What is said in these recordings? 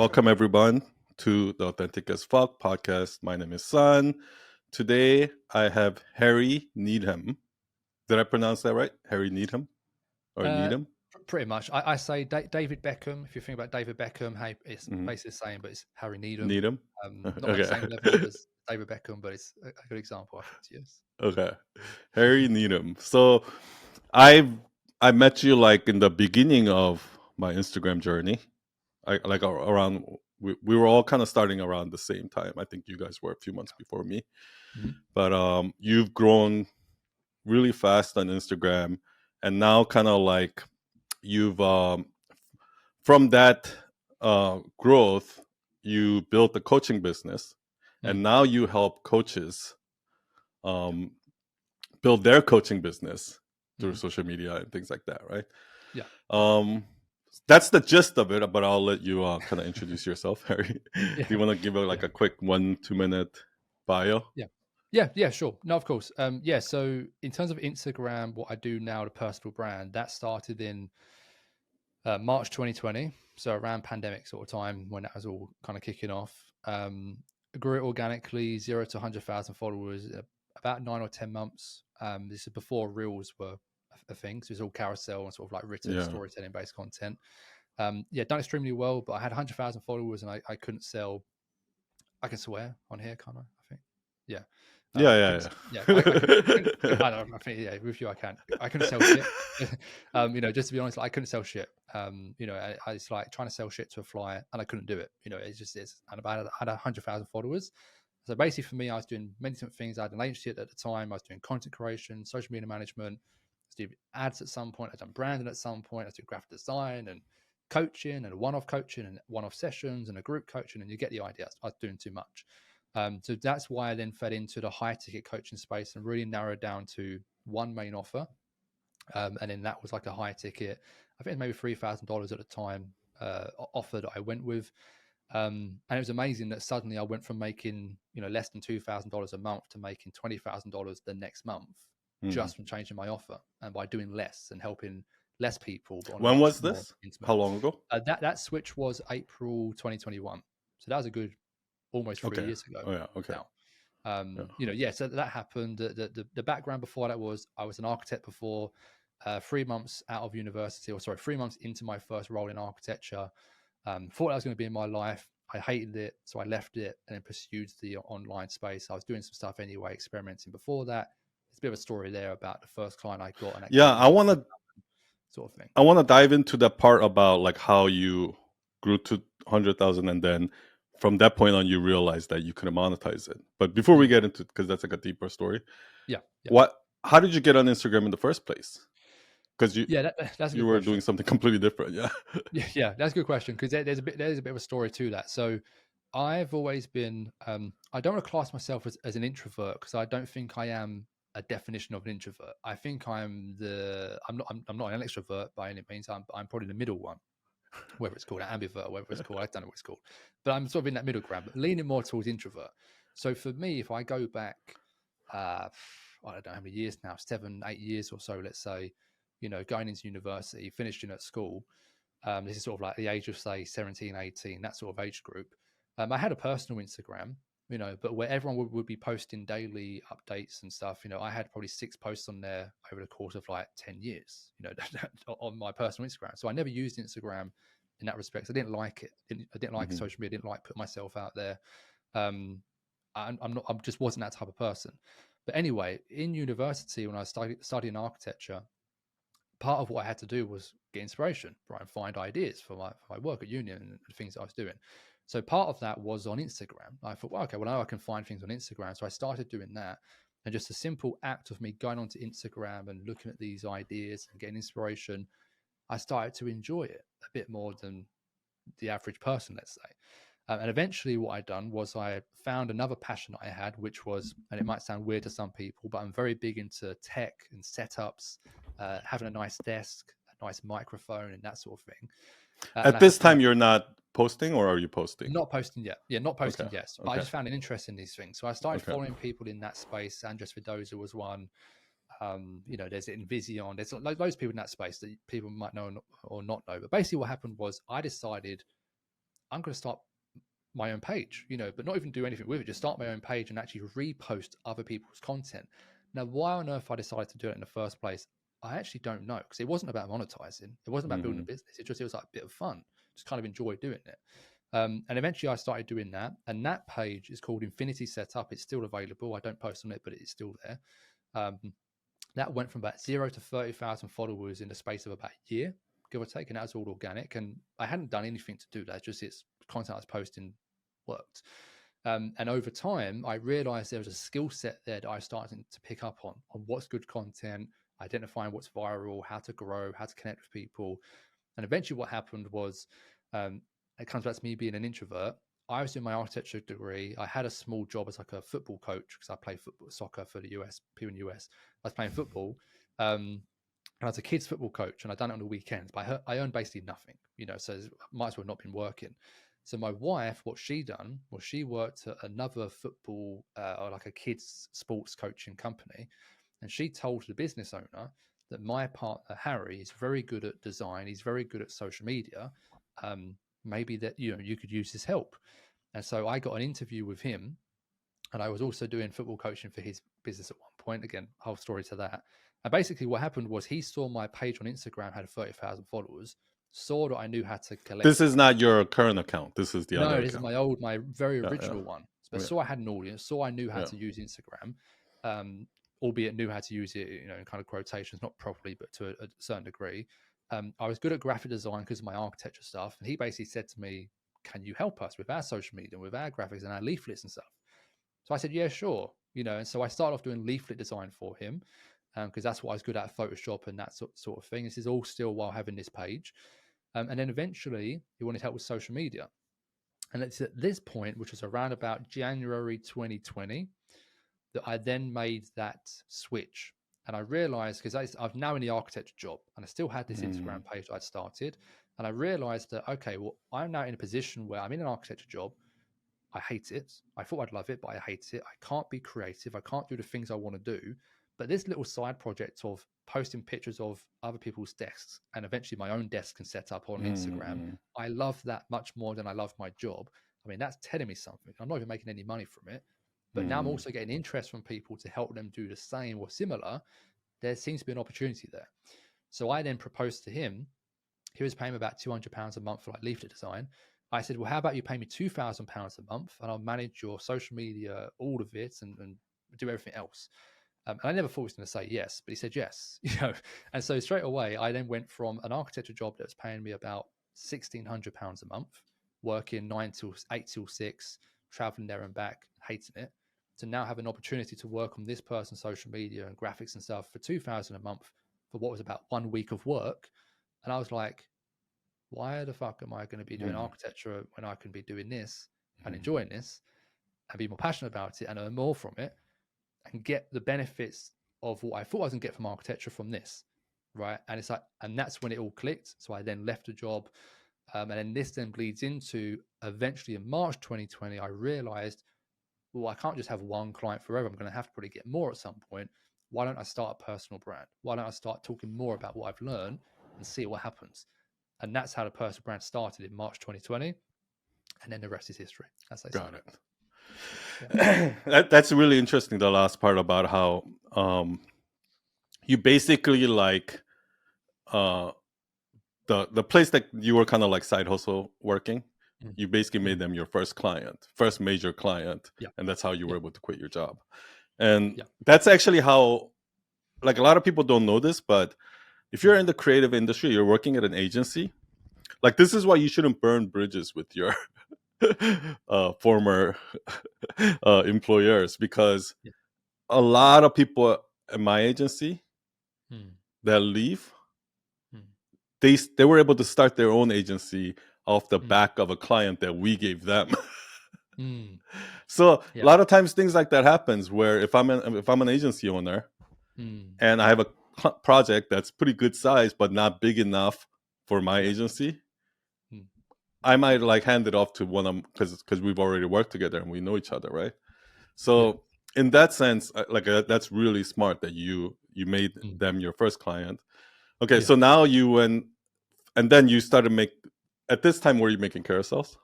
Welcome everyone to the Authentic as Fuck podcast. My name is Sun. Today I have Harry Needham. Did I pronounce that right? Harry Needham or Needham? Pretty much. I say David Beckham. If you think about David Beckham, hey, it's basically the same, but it's Harry Needham. Needham. Not Okay. the same level as David Beckham, but it's a good example, I think, to use. Okay. Harry Needham. So I met you like in the beginning of my Instagram journey. Around we were all kind of starting around the same time. I think you guys were a few months before me. But you've grown really fast on Instagram, and now kind of like you've from that growth, you built a coaching business, and now you help coaches build their coaching business through social media and things like that, right? Yeah. That's the gist of it, but I'll let you kind of introduce yourself, Harry. Do you want to give a quick 1-2 minute bio? Yeah, sure. No, of course. So in terms of Instagram, what I do now, the personal brand, that started in March 2020. So around pandemic sort of time when that was all kind of kicking off. Grew it organically, 0 to 100,000 followers, about 9 or 10 months. This is before Reels were a thing. So it's all carousel and sort of like written storytelling based content. Done extremely well, but I had 100,000 followers and I couldn't sell. I can swear on here, can't I? I think. Yeah. Yeah. I don't know. I think with you I can. I couldn't sell shit. Just to be honest, I couldn't sell shit. I was like trying to sell shit to a flyer and I couldn't do it. And I had 100,000 followers. So basically for me, I was doing many different things. I had an agency at the time. I was doing content creation, social media management, I was doing ads at some point. I'd done branding at some point. I was doing graphic design and coaching and one-off coaching and one-off sessions and a group coaching, and you get the idea. I was doing too much. So that's why I then fed into the high ticket coaching space and really narrowed down to one main offer. And then that was like a high ticket, I think maybe $3,000 at the time offer that I went with. And it was amazing that suddenly I went from making, less than $2,000 a month to making $20,000 the next month just from changing my offer and by doing less and helping less people. When was this? How long ago? That switch was April 2021. So that was a good almost 3 years ago. Oh yeah, okay. Now. So that happened. The background before that was I was an architect before, 3 months out of university, 3 months into my first role in architecture. Thought that was going to be in my life. I hated it, so I left it and then pursued the online space. I was doing some stuff anyway, experimenting before that. There's a bit of a story there about the first client I got. And I want to sort of thing. I want to dive into that part about like how you grew to 100,000 and then from that point on you realized that you couldn't monetize it. But before we get into it, because that's like a deeper story. How did you get on Instagram in the first place? Because you were doing something completely different. Yeah, that's a good question, because there's a bit of a story to that. So I've always been I don't want to class myself as an introvert, because I don't think I am a definition of an introvert. I think I'm not an extrovert by any means. I'm probably the middle one, whether it's called an ambivert, whether it's called, I don't know what it's called, but I'm sort of in that middle ground, but leaning more towards introvert. So for me, if I go back, I don't know how many years now, 7-8 years or so, let's say, going into university, finishing at school, this is sort of like the age of say 17, 18, that sort of age group. I had a personal Instagram, but where everyone would be posting daily updates and stuff. I had probably 6 posts on there over the course of like 10 years, on my personal Instagram. So I never used Instagram in that respect. I didn't like it. I didn't like social media. I didn't like putting myself out there. I just wasn't that type of person. But anyway, in university, when I started studying architecture, part of what I had to do was get inspiration, right, and find ideas for my work at uni and the things that I was doing. So part of that was on Instagram. I thought, well, okay, well now I can find things on Instagram. So I started doing that. And just a simple act of me going onto Instagram and looking at these ideas and getting inspiration, I started to enjoy it a bit more than the average person, let's say. And eventually what I'd done was I found another passion I had, which was, and it might sound weird to some people, but I'm very big into tech and setups, having a nice desk, a nice microphone and that sort of thing. At this time, you're not posting, or are you posting? Not posting yet. Yeah, not posting yet. But I just found an interest in these things. So I started following people in that space. Andres Vidoza was one. There's Invision. There's loads of people in that space that people might know or not know. But basically what happened was I decided I'm going to start my own page, but not even do anything with it, just start my own page and actually repost other people's content. Now, why on earth I decided to do it in the first place, I actually don't know, because it wasn't about monetizing. It wasn't about building a business. It was like a bit of fun. Just kind of enjoy doing it. And eventually I started doing that. And that page is called Infinity Setup. It's still available. I don't post on it, but it's still there. That went from about 0 to 30,000 followers in the space of about a year, give or take. And that was all organic. And I hadn't done anything to do that. Just it's content I was posting worked. And over time, I realized there was a skill set there that I started to pick up on what's good content, identifying what's viral, how to grow, how to connect with people. And eventually what happened was, it comes back to me being an introvert. I was doing my architecture degree. I had a small job as like a football coach, because I play soccer for the US, people in the US. I was playing football. And I was a kids football coach, and I'd done it on the weekends, but I earned basically nothing, so might as well not been working. So my wife, what she done was she worked at another football or like a kids sports coaching company. And she told the business owner that my partner, Harry, is very good at design. He's very good at social media. Maybe that, you could use his help. And so I got an interview with him, and I was also doing football coaching for his business at one point. Again, whole story to that. And basically what happened was he saw my page on Instagram had 30,000 followers, saw that I knew how to collect. This is not your current account. This is the other this account. is my very original one. But saw I had an audience, saw I knew how to use Instagram, albeit knew how to use it, in kind of quotations, not properly, but to a certain degree. I was good at graphic design because of my architecture stuff. And he basically said to me, can you help us with our social media, with our graphics and our leaflets and stuff? So I said, yeah, sure. And so I started off doing leaflet design for him, because that's what I was good at, Photoshop and that sort of thing. This is all still while having this page. And then eventually he wanted help with social media. And it's at this point, which was around about January 2020, that I then made that switch. And I realized, because I'm now in the architecture job, and I still had this Instagram page that I'd started. And I realized that, okay, well, I'm now in a position where I'm in an architecture job. I hate it. I thought I'd love it, but I hate it. I can't be creative. I can't do the things I want to do. But this little side project of posting pictures of other people's desks, and eventually my own desk can set up on Instagram, I love that much more than I love my job. I mean, that's telling me something. I'm not even making any money from it. But now I'm also getting interest from people to help them do the same or similar. There seems to be an opportunity there. So I then proposed to him. He was paying me about £200 a month for like leaflet design. I said, well, how about you pay me £2,000 a month and I'll manage your social media, all of it, and do everything else. And I never thought he was going to say yes, but he said yes. And so straight away, I then went from an architecture job that was paying me about £1,600 a month, working 8 till 6, traveling there and back, hating it, to now have an opportunity to work on this person's social media and graphics and stuff for £2,000 a month for what was about 1 week of work. And I was like, why the fuck am I going to be doing architecture when I can be doing this and enjoying this and be more passionate about it and earn more from it and get the benefits of what I thought I was going to get from architecture from this, right? And it's like, and that's when it all clicked. So I then left the job, and then this then bleeds into eventually in March 2020, I realized, well, I can't just have one client forever. I'm going to have to probably get more at some point. Why don't I start a personal brand? Why don't I start talking more about what I've learned and see what happens? And that's how the personal brand started in March 2020. And then the rest is history, as they say. Got it. Yeah. That's really interesting, the last part about how you basically like the place that you were kind of like side hustle working, you basically made them your first major client, and that's how you were able to quit your job. And that's actually how, like, a lot of people don't know this, but if you're in the creative industry, you're working at an agency, like, this is why you shouldn't burn bridges with your former employers, because a lot of people at my agency that leave, they were able to start their own agency off the back of a client that we gave them. So a lot of times things like that happens, where if I'm an agency owner and I have a project that's pretty good size but not big enough for my agency, I might like hand it off to one of them, because we've already worked together and we know each other, right? So in that sense, like, that's really smart that you made them your first client. Okay, so now you went, and then you started at this time, were you making carousels?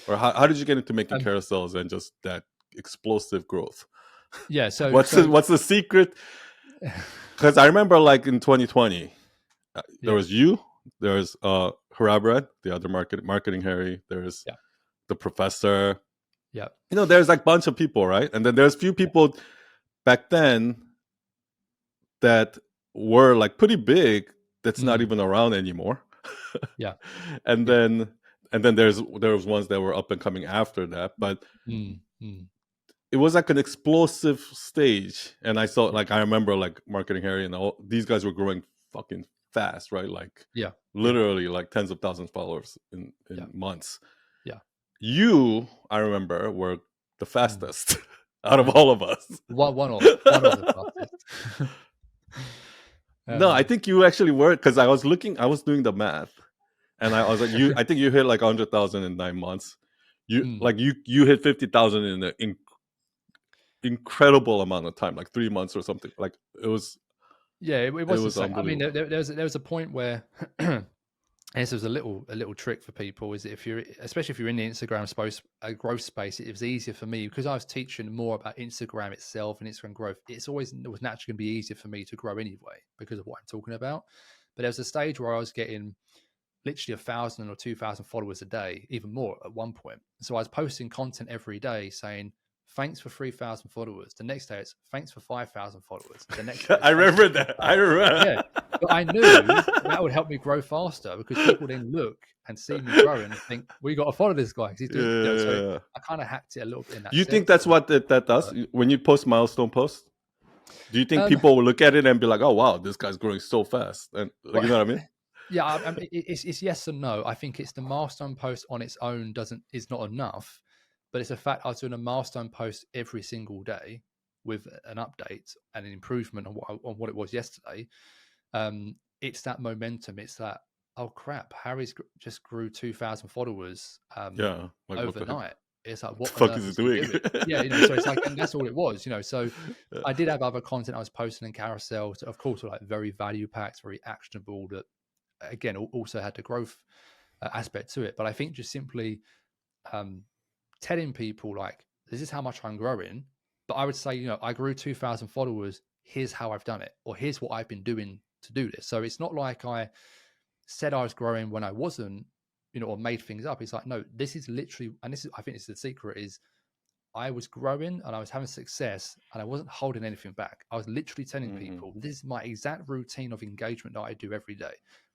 Or how did you get into making Um, carousels and just that explosive growth? yeah. What's the secret? Because I remember like in 2020, there Yeah. was you, there's Harabred, the other marketing Harry, there's Yeah. the professor. Yeah. There's like a bunch of people, right? And then there's few people back then that were like pretty big that's not Mm, even around anymore. yeah. and Yeah. then and then there was ones that were up and coming after that, but Mm, mm, it was like an explosive stage. And I saw, yeah. like, I remember like marketing Harry and all these guys were growing fucking fast, right? Like Yeah. Yeah. literally like tens of thousands of followers Yeah. in months. Yeah. You, I remember, were the Mm, fastest out of mm. all of us. One of the fastest. No, I um, think you actually were, because I was doing the math, and I was like, I think you hit like 100,000 in 9 months. mm. You hit 50,000 in an incredible amount of time, like 3 months or something. Like Yeah, it it was was insane. I mean, unbelievable. there was a point where, and this was a little trick for people, is that if you're, especially if you're in the Instagram space, growth space, it was easier for me because I was teaching more about Instagram itself and Instagram growth. It was naturally going to be easier for me to grow anyway because of what I'm talking about. But there was a stage where I was getting literally 1,000 or 2,000 followers a day, even more at one point. So I was posting content every day saying, thanks for 3,000 followers. The next day it's thanks for 5,000 followers. The next day I it's thanks for remember that. I 10,000. remember. Yeah. But I knew that would help me grow faster because people then look and see me growing and think, we got to follow this guy because he's doing, so Yeah. I kind of hacked it a little bit in that You think sense. that's what that does when you post milestone posts? Do you think Um, people will look at it and be like, "Oh wow, this guy's growing so fast"? And like, well, you know what I mean? yeah, I mean, it's yes and no. I think it's the milestone post on its own is not enough, but it's a fact I was doing a milestone post every single day with an update and an improvement on what it was yesterday. It's that momentum. It's that, oh crap, Harry's just grew 2,000 followers Yeah. Like, what the heck? overnight. It's like, What the what on fuck is earth he is he doing? doing? Yeah, so it's like, and that's all it was. So Yeah. I did have other content I was posting in carousels, of course, were like very value packed, very actionable. That again also had the growth aspect to it. But I think just simply um, telling people like, this is how much I'm growing. But I would say, I grew 2,000 followers. Here's how I've done it, or here's what I've been doing to do this. So it's not like I said I was growing when I wasn't, or made things up. It's like, no, this is literally, and I think this is the secret, is I was growing and I was having success and I wasn't holding anything back. I was literally telling Mhm. people, this is my exact routine of engagement that I do every day.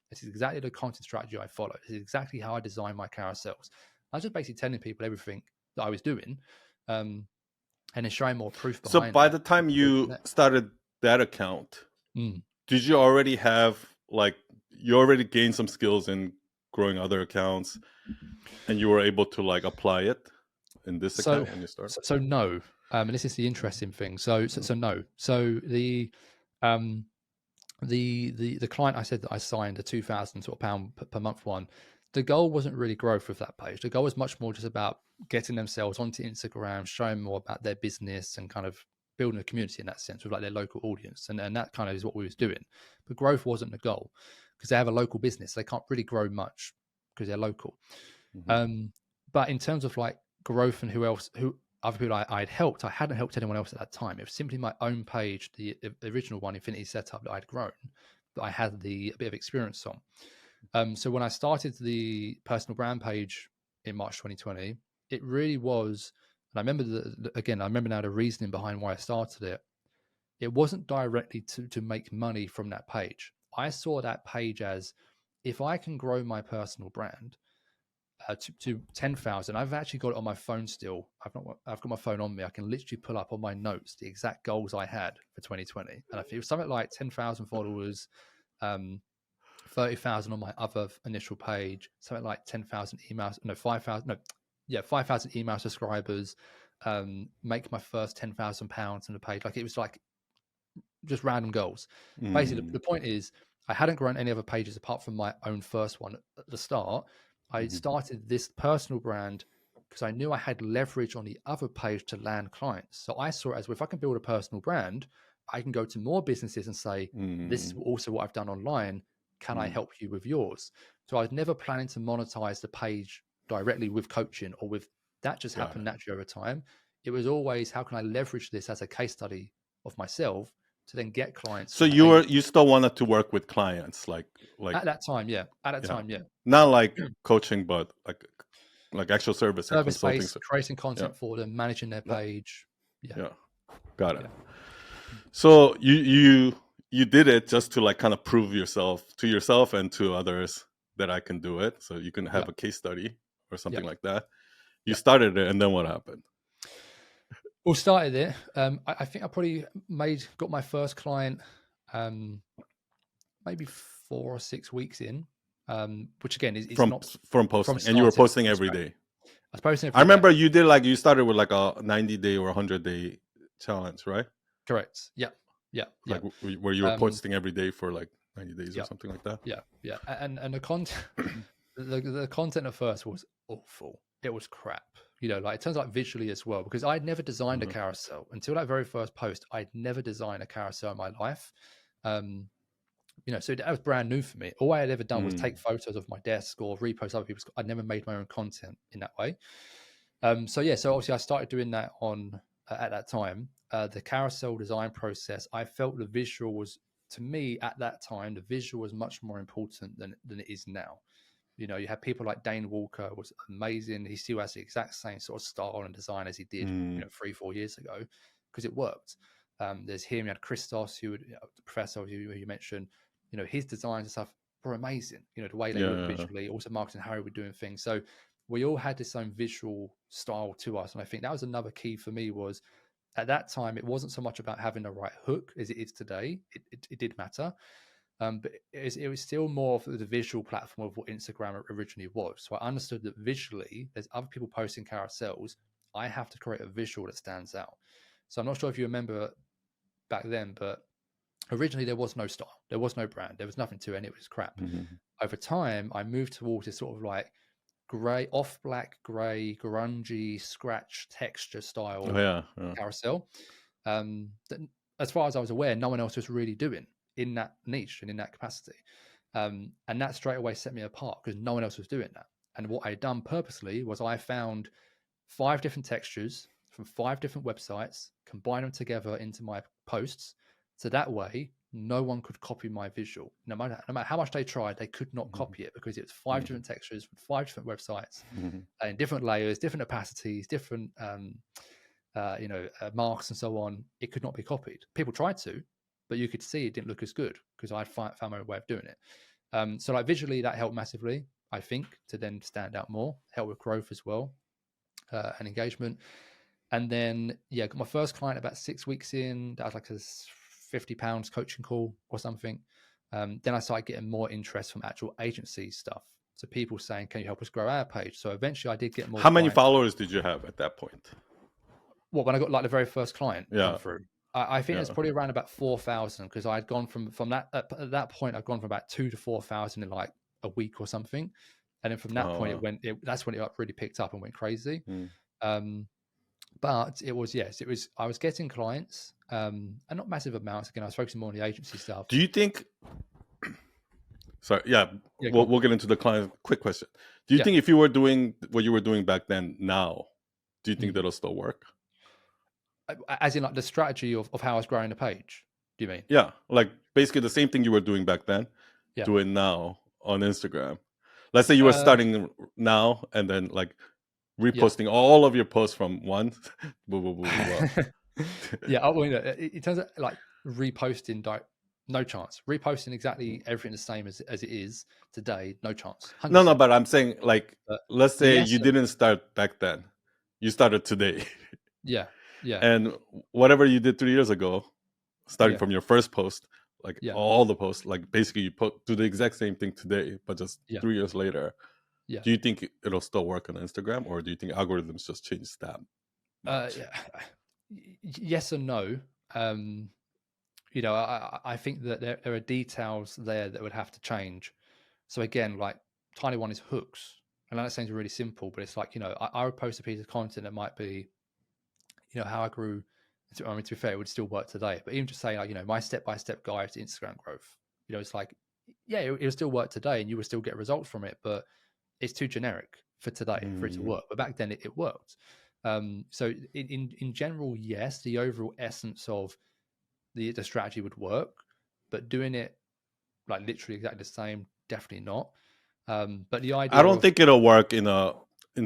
This is exactly the content strategy I follow. This is exactly how I design my carousels. I was just basically telling people everything that I was doing, and then showing more proof So behind by it. the time Go from you there. started that account, Mm. did you already have like you already gained some skills in growing other accounts, and you were able to like apply it in this So, account when you started? so no, and this is the interesting thing. So no. So um, the client I said that I signed a 2,000 sort of pound per month one. The goal wasn't really growth with that page. The goal was much more just about getting themselves onto Instagram, showing more about their business, and kind of building a community in that sense with like their local audience. And that kind of is what we was doing. But growth wasn't the goal because they have a local business. They can't really grow much because they're local. Mhm. But in terms of like growth and who other people I'd helped, I hadn't helped anyone else at that time. It was simply my own page, the original one, Infinity Setup, that I'd grown, that I had a bit of experience on. So when I started the personal brand page in March 2020, it really was, and I remember I remember now the reasoning behind why I started it. It wasn't directly to make money from that page. I saw that page as, if I can grow my personal brand to 10,000. I've actually got it on my phone still. I've got my phone on me. I can literally pull up on my notes the exact goals I had for 2020. And if it was something like 10,000 followers, 30,000 on my other initial page, something like 10,000 emails, no, 5,000, no, yeah, 5,000 email subscribers, make my first £10,000 on the page. Like, it was like just random goals. Basically, Mm. the point is, I hadn't grown any other pages apart from my own first one at the start. I Mhm. started this personal brand because I knew I had leverage on the other page to land clients. So I saw it as, well, if I can build a personal brand, I can go to more businesses and say, this is Mm. also what I've done online. Can I Mm. help you with yours? So I was never planning to monetize the page directly with coaching or with that just Got happened it. naturally over time. It was always, how can I leverage this as a case study of myself to then get clients So from an agent? you still wanted to work with clients, like At that time, yeah. At that yeah, time, yeah. not like coaching, but like actual service, like Service consulting. based, creating Yeah, content for them, managing their no, page. Yeah, yeah, got it. yeah. So you did it just to like kind of prove yourself to yourself and to others that I can do it. So you can Yeah, have a case study or yeah, something like that. You yeah. started it, and then what happened? Well, started it. I think I probably got my first client um, maybe 4 or 6 weeks in, which again is From not from from posting, and you were starting posting from every scratch. day. I was posting I every day. remember you started with like a 90-day or 100-day challenge, right? Correct. Yeah, yeah, yeah. Like where you were Um, posting every day for like 90 days or yeah, something like that. yeah, yeah. And the content, the content at first was awful. It was crap. Like it turns out visually as well, because I'd never designed a Mhm. carousel until that very first post. I'd never designed a carousel in my life. Um, so that was brand new for me. All I had ever done was take Mm. photos of my desk or repost other people's. I'd never made my own content in that way. So obviously I started doing that on at that time. The carousel design process, I felt the visual was, to me at that time, the visual was much more important than it is now. You had people like Dane Walker was amazing. He still has the exact same sort of style and design as he did, Mm. 3-4 years ago, because it worked. There's him. You had Christos, who would, the professor who you mentioned. His designs and stuff were amazing. The way they look Yeah. visually. Also, Marcus and Harry were doing things. So we all had this own visual style to us, and I think that was another key for me. Was at that time it wasn't so much about having the right hook as it is today. It did matter, but it was still more of the visual platform of what Instagram originally was. So I understood that visually, there's other people posting carousels. I have to create a visual that stands out. So I'm not sure if you remember back then, but originally there was no style, there was no brand, there was nothing to it, and it was crap. Mhm. Over time, I moved towards this sort of like gray, off black, gray, grungy, scratch texture Oh style yeah. Yeah. carousel. That, as far as I was aware, no one else was really doing in that niche and in that capacity. And that straight away set me apart because no one else was doing that. And what I had done purposely was I found 5 different textures from 5 different websites, combined them together into my posts. So that way, no one could copy my visual. No matter how much they tried, they could not Mhm. copy it because it was 5 different textures from 5 different websites Mhm. in different layers, different opacities, different marks and so on. It could not be copied. People tried to, but you could see it didn't look as good because I'd found my way of doing it. So like visually, that helped massively, I think, to then stand out more, help with growth as well, and engagement. And then got my first client about 6 weeks in. That was like a £50 coaching call or something. Then I started getting more interest from actual agency stuff. So people saying, "Can you help us grow our page?" So eventually, I did get more How many clients. followers did you have at that point? Well, when I got like the very first client come Yeah. through, I think it's Yeah. probably around about 4,000 because I'd gone from that at that point I'd gone from about 2 to 4,000 in like a week or something, and then from that Oh point wow. that's when it really picked up and went crazy. Mm. Um, but it was I was getting clients, and not massive amounts. Again, I was focusing more on the agency stuff. Do you think? Sorry. Yeah. Yeah, go We'll on. we'll get into the client. Quick question. Do you Yeah. think if you were doing what you were doing back then now, do you think Mm. that'll still work? As in like the strategy of how I was growing the page. Do you mean? Yeah. Like basically the same thing you were doing back then, Yeah. do it now on Instagram. Let's say you were Uh, starting now and then like yeah. reposting all of your posts from one. Blah, blah, blah, blah, blah. Yeah, well, it turns out like reposting, no chance. Reposting exactly everything the same as it is today, no chance, No, no, 100%. but I'm saying like But let's say the you essence, didn't start back then. You started today. yeah, yeah, And whatever you did 3 years ago, starting yeah, from your first post, like yeah, all the posts, like basically you do the exact same thing today, but just yeah, 3 years later. yeah, Do you think it'll still work on Instagram, or do you think algorithms just change that much? yeah. Yes and no. Um, I think that there are details there that would have to change. So again, like tiny one is hooks. And that sounds really simple, but it's like, I would post a piece of content that might be, how I grew. I mean, to be fair, it would still work today. But even just say, like, my step-by-step guide to Instagram growth, it's like, yeah, it would still work today and you would still get results from it, but it's too generic. for today for it to work. But back then it worked. So in general, yes, the overall essence of the strategy would work, but doing it like literally exactly the same, definitely not. But the I idea don't of think it'll work in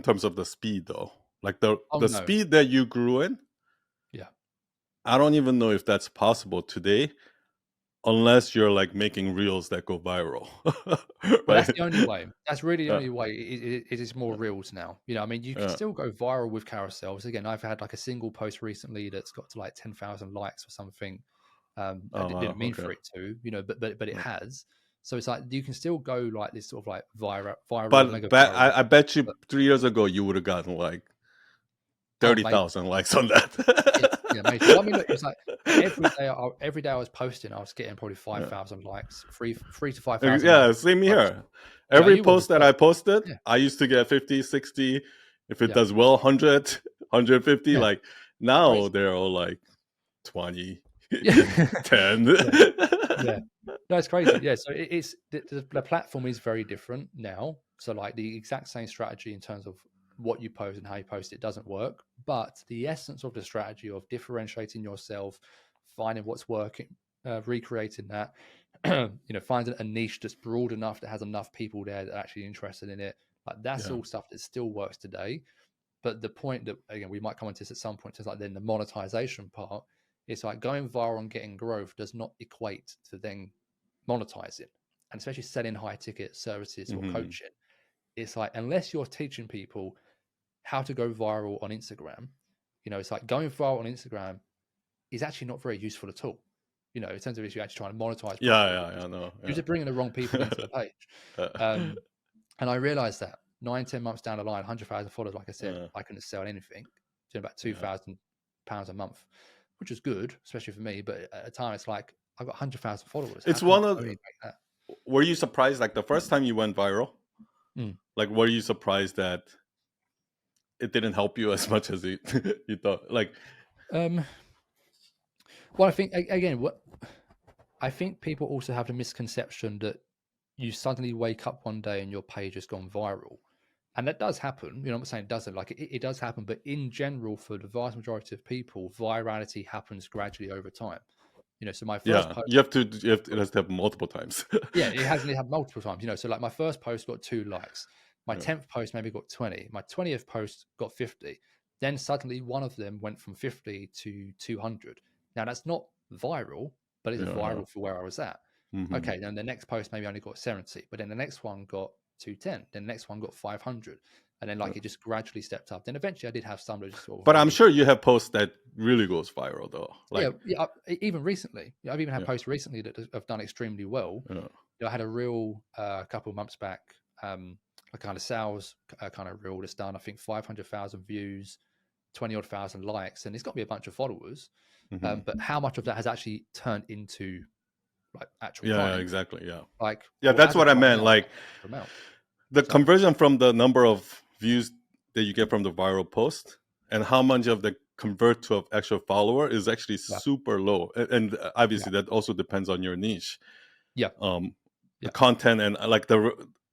terms of the speed though. Like oh the no, speed that you grew in, yeah, I don't even know if that's possible today, unless you're like making reels that go viral, well that's right? the only way. That's really the Yeah, only way. It is more reels now. You know, I mean, you can yeah. still go viral with carousels. Again, I've had like a single post recently that's got to like 10,000 likes or something. I Oh wow, didn't mean okay. for it to, you know, but it has. So it's like you can still go like this sort of like viral, mega viral. I bet you But 3 years ago you would have gotten like oh, thirty maybe. thousand likes on Yeah, that. yeah, maybe. Well, I mean, look, it was like every day I was posting, I was getting probably Yeah. 5,000 likes, three to 5,000 likes. Yeah, same Post. here. Yeah, Every you would as post that I well. posted, Yeah, I used to get 50, 60. If it yeah, does well, 100, 150. yeah. Like now Crazy. they're all like 20, Yeah, 10. yeah, yeah. No, it's crazy. Yeah, so it's the platform is very different now. So like the exact same strategy in terms of what you post and how you post it doesn't work, but the essence of the strategy of differentiating yourself, finding what's working, recreating that, you know, finding a niche that's broad enough that has enough people there that are actually interested in it. Like that's Yeah. all stuff that still works today. But the point that again we might come into this at some point is like then the monetization part. It's like going viral and getting growth does not equate to then monetizing, and especially selling high ticket services or Hmm. coaching. It's like unless you're teaching people how to go viral on Instagram, you know, it's like going viral on Instagram is actually not very useful at all. You know, in terms of if you're actually trying to monetize properly, Yeah, yeah, I know. you're just bringing the wrong people into the page. Yeah. Um, and I realized that 9, 10 months down the line, 100,000 followers, like I said, Yeah, I couldn't sell anything, doing about yeah. £2,000 a month, which was good, especially for me. But at the time, it's like, I've got 100,000 followers. How It's can I one of. only make that? Were you surprised, like the first time you went viral? Mm. Like, were you surprised that it didn't help you as much as you thought? Like, Um, well, I think, again, I think people also have the misconception that you suddenly wake up one day and your page has gone viral. And that does happen. You know, I'm not saying it doesn't, like it does happen, but in general, for the vast majority of people, virality happens gradually over time. You know, so my first yeah, post, it has to happen multiple times. yeah, it hasn't happened multiple times. You know, so like my first post got 2 likes, my Yeah, 10th post maybe got 20, my 20th post got 50. Then suddenly one of them went from 50 to 200. Now that's not viral, but it's yeah, yeah. viral for where I was at. Hmm. Okay, then the next post maybe only got 70, but then the next one got 210, then the next one got 500, and then Yeah. like it just gradually stepped up. Then eventually I did have some that just sort of But I'm really, sure you have posts that really goes viral though. yeah, Like, yeah. Even recently, I've even had yeah, posts recently that have done extremely well. yeah, You know, I had a reel a couple of months back, a kind of sales kind of reel that's done, I think 500,000 views, 20 odd thousand likes, and it's got me a bunch of followers. hmm, But how much of that has actually turned into like actual yeah, clients? exactly, yeah, Like, yeah. well, That's as of what I right meant. now, Like amount. the So conversion from the number of views that you get from the viral post and how much of the convert to an actual follower is actually yeah, super low. And yeah, obviously that also depends on your niche, yeah, the yeah. content, and like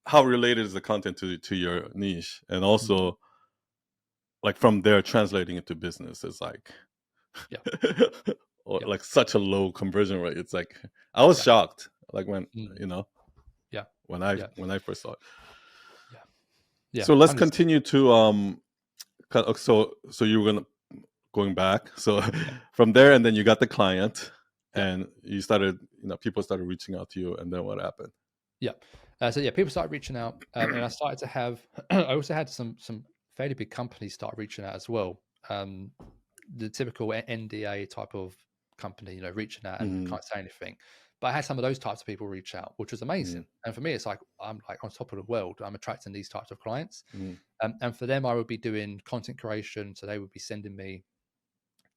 how related is the content to your niche, and Mm, also like from there translating it to business is like yeah, or yeah, like such a low conversion rate. It's like I was yeah, shocked, like when mm, you know yeah, yeah, when I first saw it. yeah, yeah. So let's 100%. continue to so you were going back, so Yeah, from there, and then you got the client, yeah, and you started, people started reaching out to you, and then what happened? yeah. So yeah, people started reaching out, and I started to have. I also had some fairly big companies start reaching out as well. The typical NDA type of company, you know, reaching out and Hmm. can't say anything. But I had some of those types of people reach out, which was Hmm. amazing. And for me, it's like I'm like on top of the world. I'm attracting these types of clients, Hmm. and for them, I would be doing content creation. So they would be sending me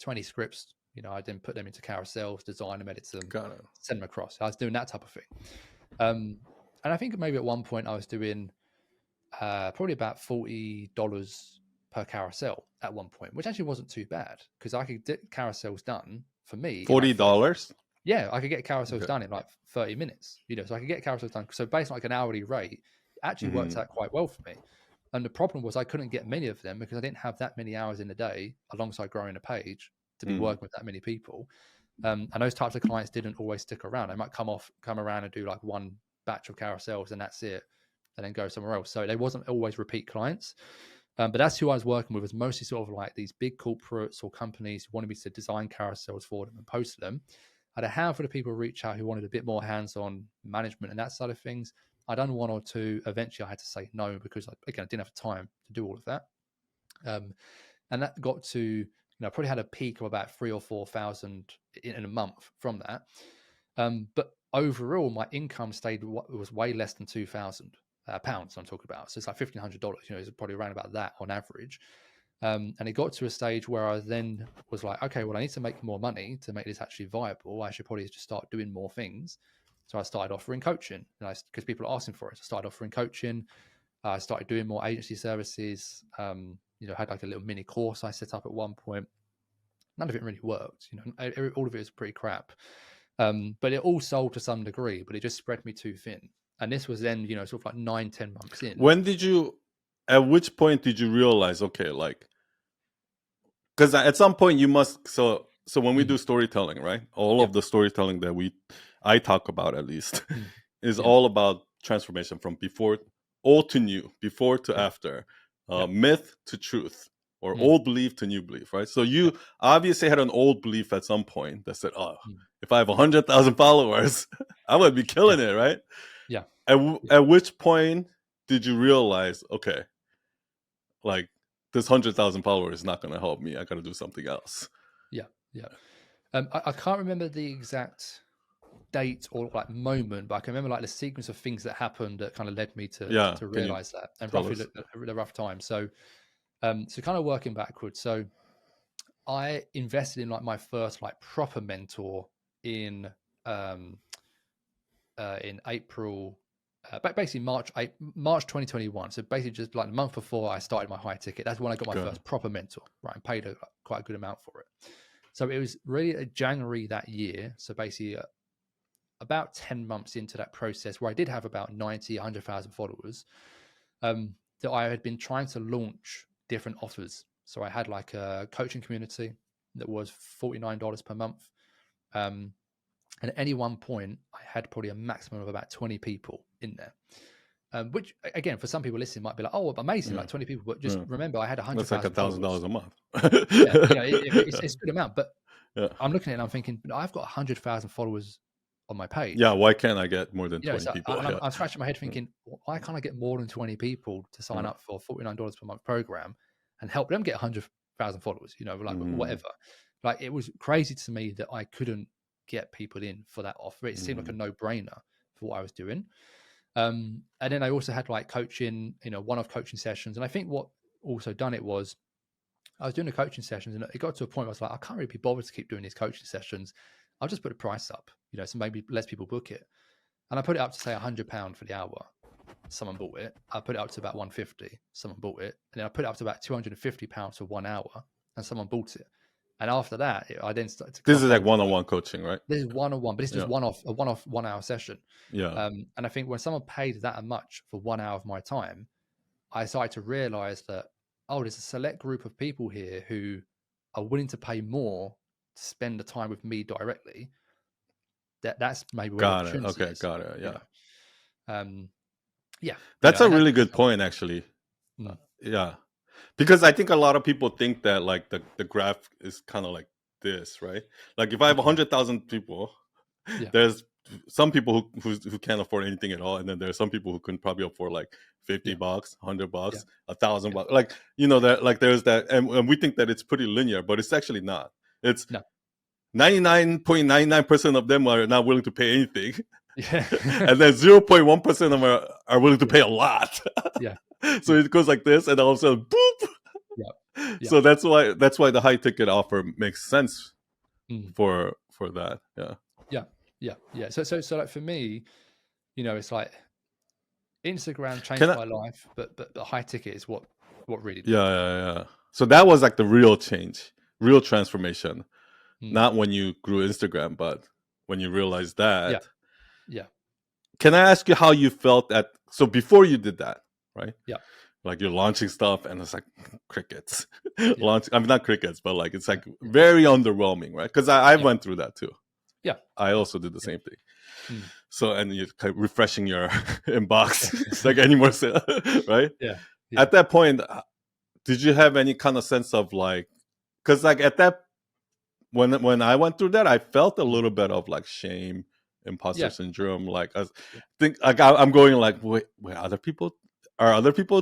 20 scripts. You know, I then put them into carousels, design them, edit them, Got it. send them across. I was doing that type of thing. And I think maybe at one point I was doing probably about $40 per carousel at one point, which actually wasn't too bad because I could get carousels done for me in like 30 minutes. $40. Yeah, I could get carousels Okay. done in like 30 minutes, you know, so I could get carousels done. So based on like an hourly rate, it actually Hmm. worked out quite well for me. And the problem was I couldn't get many of them because I didn't have that many hours in a day alongside growing a page to be working with that many people. And those types of clients didn't always stick around. They might come around and do like one batch of carousels and that's it, and then go somewhere else. So they wasn't always repeat clients. But that's who I was working with, was mostly sort of like these big corporates or companies who wanted me to design carousels for them and post them. I had a handful of people reach out who wanted a bit more hands-on management and that side of things. I'd done one or two. Eventually, I had to say no because, again, I didn't have time to do all of that. And that got to, probably had a peak of about 3,000 or 4,000 in a month from that. But overall, my income was way less than 2,000 pounds. I'm talking about. So it's like $1,500. It's probably around about that on average. And it got to a stage where I then was like, okay, well, I need to make more money to make this actually viable. I should probably just start doing more things. So I started offering coaching, because people are asking for it. So I started offering coaching. I started doing more agency services. Had like a little mini course I set up at one point. None of it really worked. All of it was pretty crap. But it all sold to some degree, but it just spread me too thin. And this was then, sort of like 9-10 months in. At which point did you realize, okay, like, because at some point you must, so when we do storytelling, right? All of the storytelling that I talk about, at least, is all about transformation from before, old to new, before to after, myth to truth, or old belief to new belief, right? So you obviously had an old belief at some point that said, oh, if I have 100,000 followers, I would be killing it, right? Yeah. At which point did you realize, okay, like, this 100,000 followers is not going to help me. I got to do something else. Yeah. I can't remember the exact date or like moment, but I can remember like the sequence of things that happened that kind of led me to realize that, and roughly the rough time. So kind of working backwards. So I invested in like my first like proper mentor in April. Basically March 2021. So basically just like a month before I started my high ticket. That's when I got my first proper mentor, right? And paid quite a good amount for it. So it was really January that year. So basically about 10 months into that process, where I did have about 100,000 followers, that I had been trying to launch different offers. So I had like a coaching community that was $49 per month. And at any one point, I had probably a maximum of about 20 people in there, which, again, for some people listening might be like, oh, amazing, like 20 people. But just remember, I had 100,000. That's like $1,000 a month. It's a good amount. But I'm looking at it and I'm thinking, I've got 100,000 followers on my page. Yeah, why can't I get more than 20 people? I'm scratching my head thinking, why can't I get more than 20 people to sign up for $49 per month program and help them get 100,000 followers, like whatever. Like, it was crazy to me that I couldn't get people in for that offer. It seemed like a no-brainer for what I was doing. And then I also had like coaching, one-off coaching sessions. And I think what also done it was I was doing the coaching sessions, and it got to a point where I was like, I can't really be bothered to keep doing these coaching sessions. I'll just put the price up, so maybe less people book it. And I put it up to say £100 for the hour. Someone bought it. I put it up to about £150. Someone bought it. And then I put it up to about £250 for 1 hour, and someone bought it. And after that, I then started to. This is like one-on-one coaching, right? This is one-on-one, but it's just a one-off 1 hour session. Yeah. And I think when someone paid that much for 1 hour of my time, I started to realize that, there's a select group of people here who are willing to pay more to spend the time with me directly. That's maybe where got it. Okay, got it. Yeah. That's a really good point, actually. Yeah. Because I think a lot of people think that like the graph is kind of like this, right? Like, if I have 100,000 people, there's some people who can't afford anything at all, and then there's some people who can probably afford like $50, $100, $1,000. Like, that, like, there's that, and we think that it's pretty linear, but it's actually not. It's 99.99% of them are not willing to pay anything. And then 0.1% of them are willing to pay a lot. So it goes like this, and all of a sudden, boop. So that's why the high ticket offer makes sense for that. Yeah. So like for me, it's like Instagram changed my life, but the high ticket is what really did. Yeah. So that was like the real change, real transformation. Not when you grew Instagram, but when you realized that. Yeah. Can I ask you how you felt so before you did that, right? Yeah. like you're launching stuff and it's like crickets. Yeah. Launch, I mean, not crickets, but like it's Yeah. like very underwhelming, right? Because I Yeah. went through that too. Yeah. I Yeah. also did the Yeah. same thing. Mm. So, and you're kind of refreshing your inbox. It's Yeah. like any more, right? Yeah. Yeah. At that point, did you have any kind of sense of like, because like at that, when I went through that, I felt a Mm. little bit of like shame, imposter Yeah. syndrome. Like I Yeah. think like I'm going like, wait, other people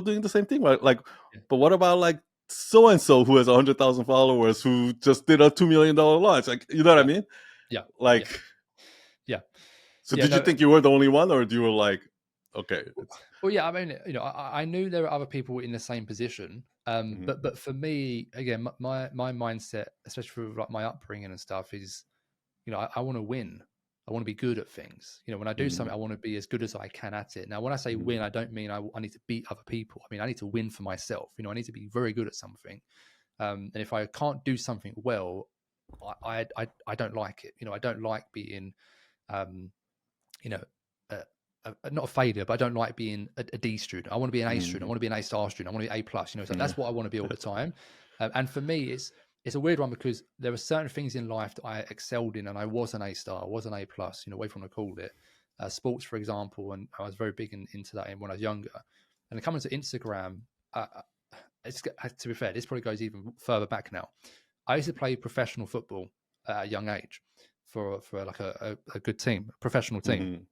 doing the same thing? Like, Yeah. but what about like so and so who has 100,000 followers who just did a $2 million launch? Like, you know what I Yeah. mean? Yeah. Yeah. Like, Yeah. so Yeah. did you No. think you were the only one, or do you were like, okay, it's Well, yeah. I mean, I knew there were other people in the same position. mhm, But for me, again, my mindset, especially through like my upbringing and stuff, is I want to win. I want to be good at things. When I do something, mhm, I want to be as good as I can at it. Now, when I say mhm, win, I don't mean I need to beat other people. I mean, I need to win for myself. I need to be very good at something. And if I can't do something well, I don't like it. I don't like being, um, you know, not a failure, but I don't like being a D student. I want to be an A student. I mhm, want to be an A star student. I want to be A plus. So yeah, that's what I want to be all the time. And for me, it's a weird one because there were certain things in life that I excelled in, and I was an A star, I was an A plus. Whatever you want to call it, sports, for example, and I was very big into that when I was younger. And coming to Instagram, to be fair, this probably goes even further back now. I used to play professional football at a young age for like a good team, a professional team,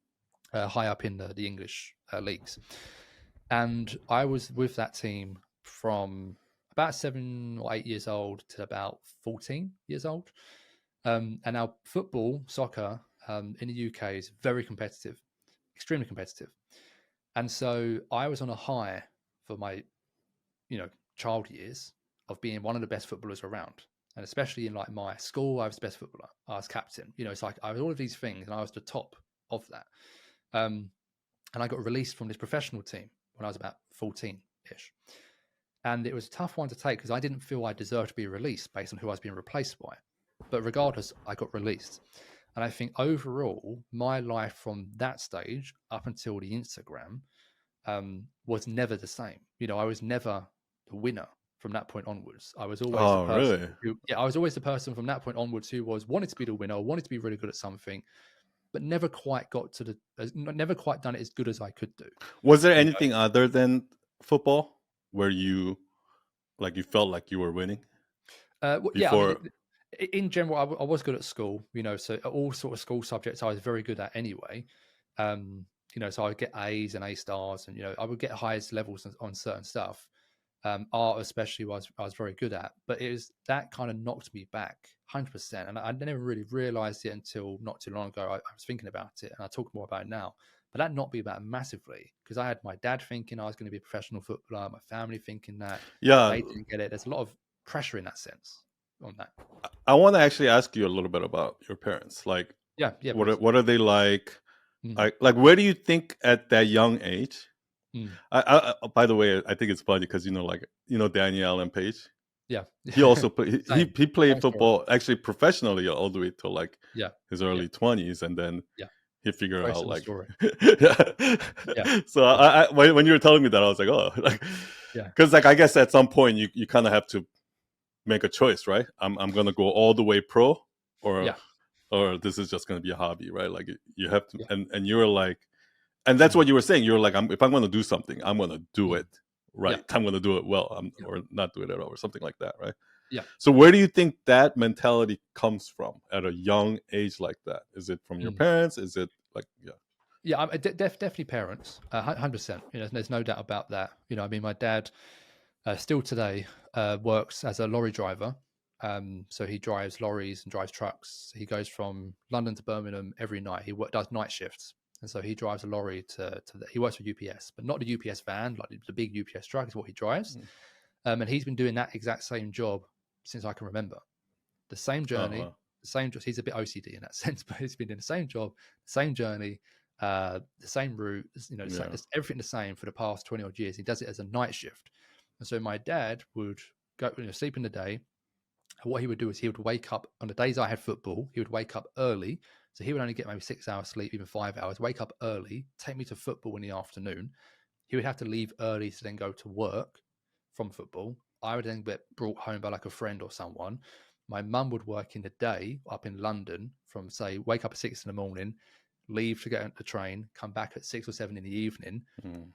mhm, high up in the English leagues. And I was with that team from about 7 or 8 years old to about 14 years old. And now football, soccer in the UK is very competitive, extremely competitive. And so I was on a high for my, child years of being one of the best footballers around. And especially in like my school, I was the best footballer. I was captain. It's like I was all of these things, and I was the top of that. Um, and I got released from this professional team when I was about 14-ish. And it was a tough one to take because I didn't feel I deserved to be released based on who I was being replaced by. But regardless, I got released. And I think overall, my life from that stage up until the Instagram was never the same. I was never the winner from that point onwards. I was always the oh person really? who, yeah, I was always the person from that point onwards who wanted to be the winner, wanted to be really good at something, but never quite got to never quite done it as good as I could do. Was there You anything other than football where you like you felt like you were winning Well, yeah, I mean, before? in general, I was good at school, so all sort of school subjects I was very good at anyway. So I would get A's and A stars, and I would get highest levels on certain stuff. Art, especially, I was very good at, but it was that kind of knocked me back 100%. And I never really realized it until not too long ago. I was thinking about it, and I talk more about it now. But that knocked me back massively because I had my dad thinking I was going to be a professional footballer, my family thinking that Yeah, they didn't get it. There's a lot of pressure in that sense on that. I want to actually ask you a little bit about your parents. Like, Yeah, yeah, please. what are they like? Mm, Like where do you think at that young age? mm. By the way, I think it's funny because Danielle and Paige. Yeah. He also played. Same. He played Same story. football actually professionally all the way till like Yeah. his Yeah. early 20s, and then Yeah. he figured Very out similar like, story. yeah. Yeah. So Yeah. when you were telling me that, I was like, oh, like, Yeah. because like I guess at some point you kind of have to make a choice, right? I'm gonna go all the way pro, or Yeah. this is just gonna be a hobby, right? Like you have to, Yeah. and you're like, and that's Mm, what you were saying. You're like, if I'm gonna do something, I'm gonna do mm. it Yeah. right. I'm gonna do it well, Yeah. or not do it at all, or something like that, right? Yeah. So where do you think that mentality comes from at a young age like that? Is it from your Mm. parents? Is it like, yeah? Yeah, definitely parents, 100%. There's no doubt about that. I mean, my dad still today works as a lorry driver. So he drives lorries and drives trucks. He goes from London to Birmingham every night. He does night shifts, and so he drives a lorry he works for UPS, but not the UPS van, like the big UPS truck is what he drives. Mm. And he's been doing that exact same job since I can remember. The same Oh journey, wow. the same. He's a bit OCD in that sense, but he's been doing the same job, same journey, the same route. Yeah. It's everything the same for the past 20 odd years. He does it as a night shift, and so my dad would go, sleep in the day. And what he would do is he would wake up on the days I had football. He would wake up early, so he would only get maybe 6 hours sleep, even 5 hours. Wake up early, take me to football in the afternoon. he would have to leave early to then go to work from football. I would then get brought home by like a friend or someone. My mum would work in the day up in London from, say, wake up at 6 in the morning, leave to get on the train, come back at 6 or 7 in the evening,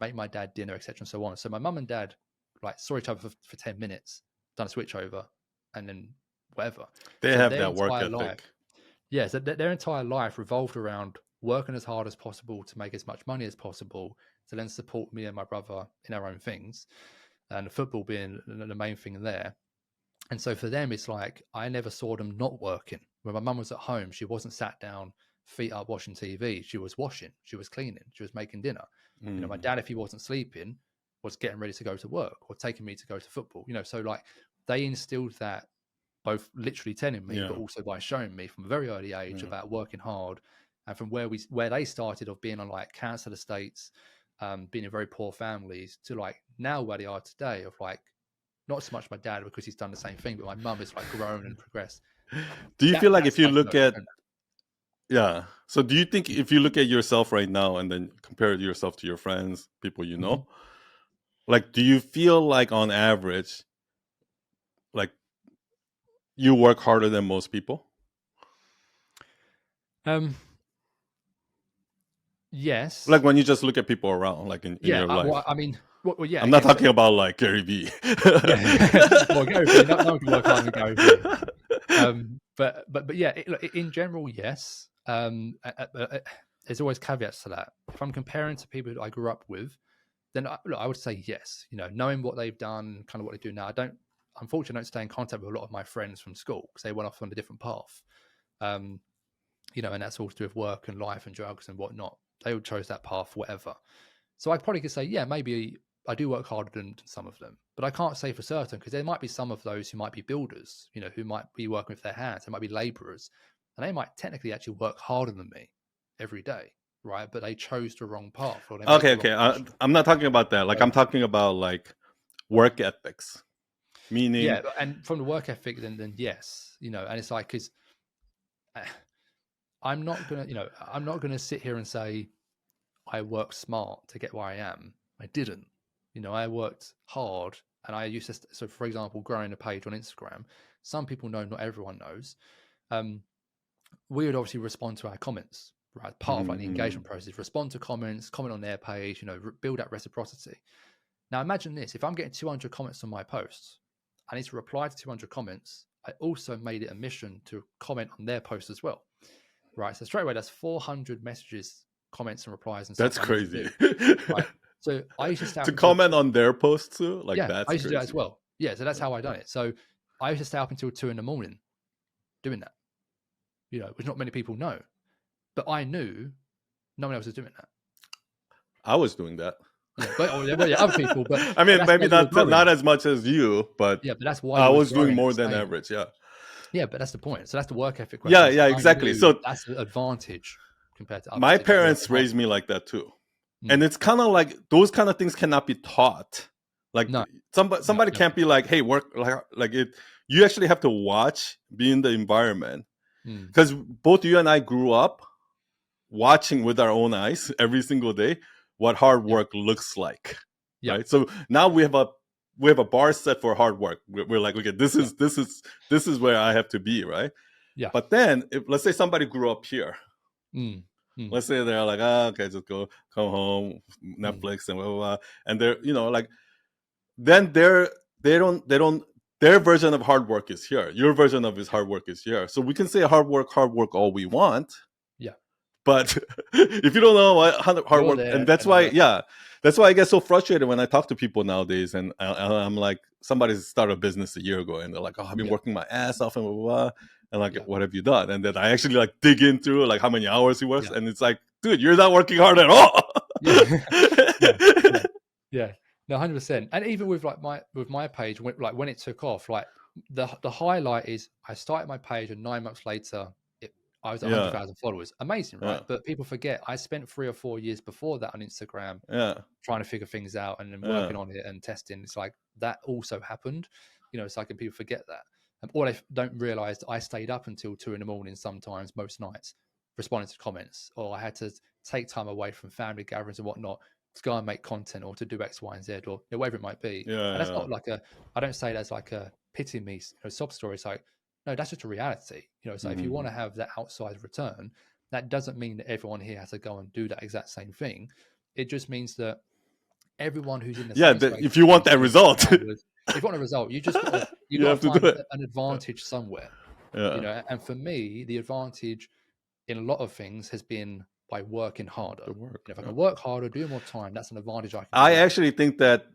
make my dad dinner, etc. and so on. So my mum and dad like saw each other for 10 minutes, done a switch over, and then whatever. They So have their that work entire ethic. life, yeah, so their entire life revolved around working as hard as possible to make as much money as possible to then support me and my brother in our own things, and football being the main thing there. And so for them, it's like I never saw them not working. When my mum was at home, she wasn't sat down, feet up, watching TV. She was washing, she was cleaning, she was making dinner. You know, my dad, if he wasn't sleeping, was getting ready to go to work or taking me to go to football. You know, so like they instilled that both literally telling me, but also by showing me from a very early age about working hard. And from where they started of being on like council estates, being in very poor families, to like now where they are today of like, not so much my dad because he's done the same thing, but my mum is like grown and progressed. Do you feel like if you look at, that. So do you think if you look at yourself right now and then compare yourself to your friends, people you know, like, do you feel like on average, like you work harder than most people? Yes. Like when you just look at people around, like in your life. Well, I mean, well, yeah. I'm not talking about like Gary Vee. Well, Gary Vee, no one can work harder than Gary Vee. But yeah, in general, yes. There's always caveats to that. If I'm comparing to people that I grew up with, then I would say yes. You know, knowing what they've done, kind of what they do now. Unfortunately, I don't stay in contact with a lot of my friends from school because they went off on a different path. You know, and that's all to do with work and life and drugs and whatnot. They all chose that path, whatever. So I probably could say, yeah, maybe I do work harder than some of them, but I can't say for certain because there might be some of those who might be builders, you know, who might be working with their hands. They might be laborers, and they might technically actually work harder than me every day, right? But they chose the wrong path. Or they Okay. I'm not talking about that. Like I'm talking about like work ethics, meaning. Yeah, and from the work ethic, then yes, you know, and it's like because I'm not gonna sit here and say I worked smart to get where I am. I didn't. You know, I worked hard, and I used to. So, for example, growing a page on Instagram, some people know, not everyone knows. We would obviously respond to our comments, right? Part of like the engagement process, respond to comments, comment on their page, you know, build that reciprocity. Now, imagine this: if I'm getting 200 comments on my posts, I need to reply to 200 comments. I also made it a mission to comment on their post as well, right? So straight away, that's 400 messages, comments, and replies, and that's stuff. Crazy. Right. So I used to stay up to comment on their posts too. Like that's I used to do that crazy. as well. Yeah, so that's how I done it. So I used to stay up until 2 a.m. doing that. You know, which not many people know, but I knew no one else was doing that. I was doing that. Yeah, but other people. But I mean, maybe not as much as you, but yeah, but that's why I was doing more than average. Yeah. Yeah, but that's the point. So that's the work ethic question. Yeah, exactly. So that's an advantage compared to others. My parents raised me like that too. And it's kind of like those kind of things cannot be taught. Like somebody can't be like, hey, work like it. You actually have to watch, be in the environment. Because both you and I grew up watching with our own eyes every single day what hard work looks like. Right. So now we have a bar set for hard work. We're like, okay, this is where I have to be, right? Yeah. But then if let's say somebody grew up here. Let's say they're like, okay, just come home, Netflix and blah, blah, blah. And they're, you know, like, then they don't, their version of hard work is here. Your version of his hard work is here. So we can say hard work all we want. Yeah. But if you don't know what hard work, and that's why I get so frustrated when I talk to people nowadays, and I'm like, somebody started a business a year ago, and they're like, oh, I've been working my ass off and blah, blah, blah. And like, what have you done? And then I actually like dig into like how many hours he works, and it's like, dude, you're not working hard at all. Yeah. No, 100%. And even with like my page, when it took off, like the highlight is I started my page, and 9 months later, I was at 100,000 followers. Amazing, right? But people forget I spent 3 or 4 years before that on Instagram, trying to figure things out and then working on it and testing. It's like that also happened, you know. It's like people forget that. Or they don't realize I stayed up until 2 a.m. sometimes, most nights, responding to comments, or I had to take time away from family gatherings and whatnot go and make content or to do X, Y, and Z, or whatever it might be. And that's Yeah. not like I don't say that's like a pity me, sob story. It's like, no, that's just a reality. So if you want to have that outsized return, that doesn't mean that everyone here has to go and do that exact same thing. It just means that everyone who's in the Yeah. same space, If you want that same result, hours, if you want a result, you just you got to have to do find it. an advantage somewhere. Yeah. And for me, the advantage in a lot of things has been by working harder. The work. If I Yeah. can work harder, do more time, that's an advantage I can I create. actually think that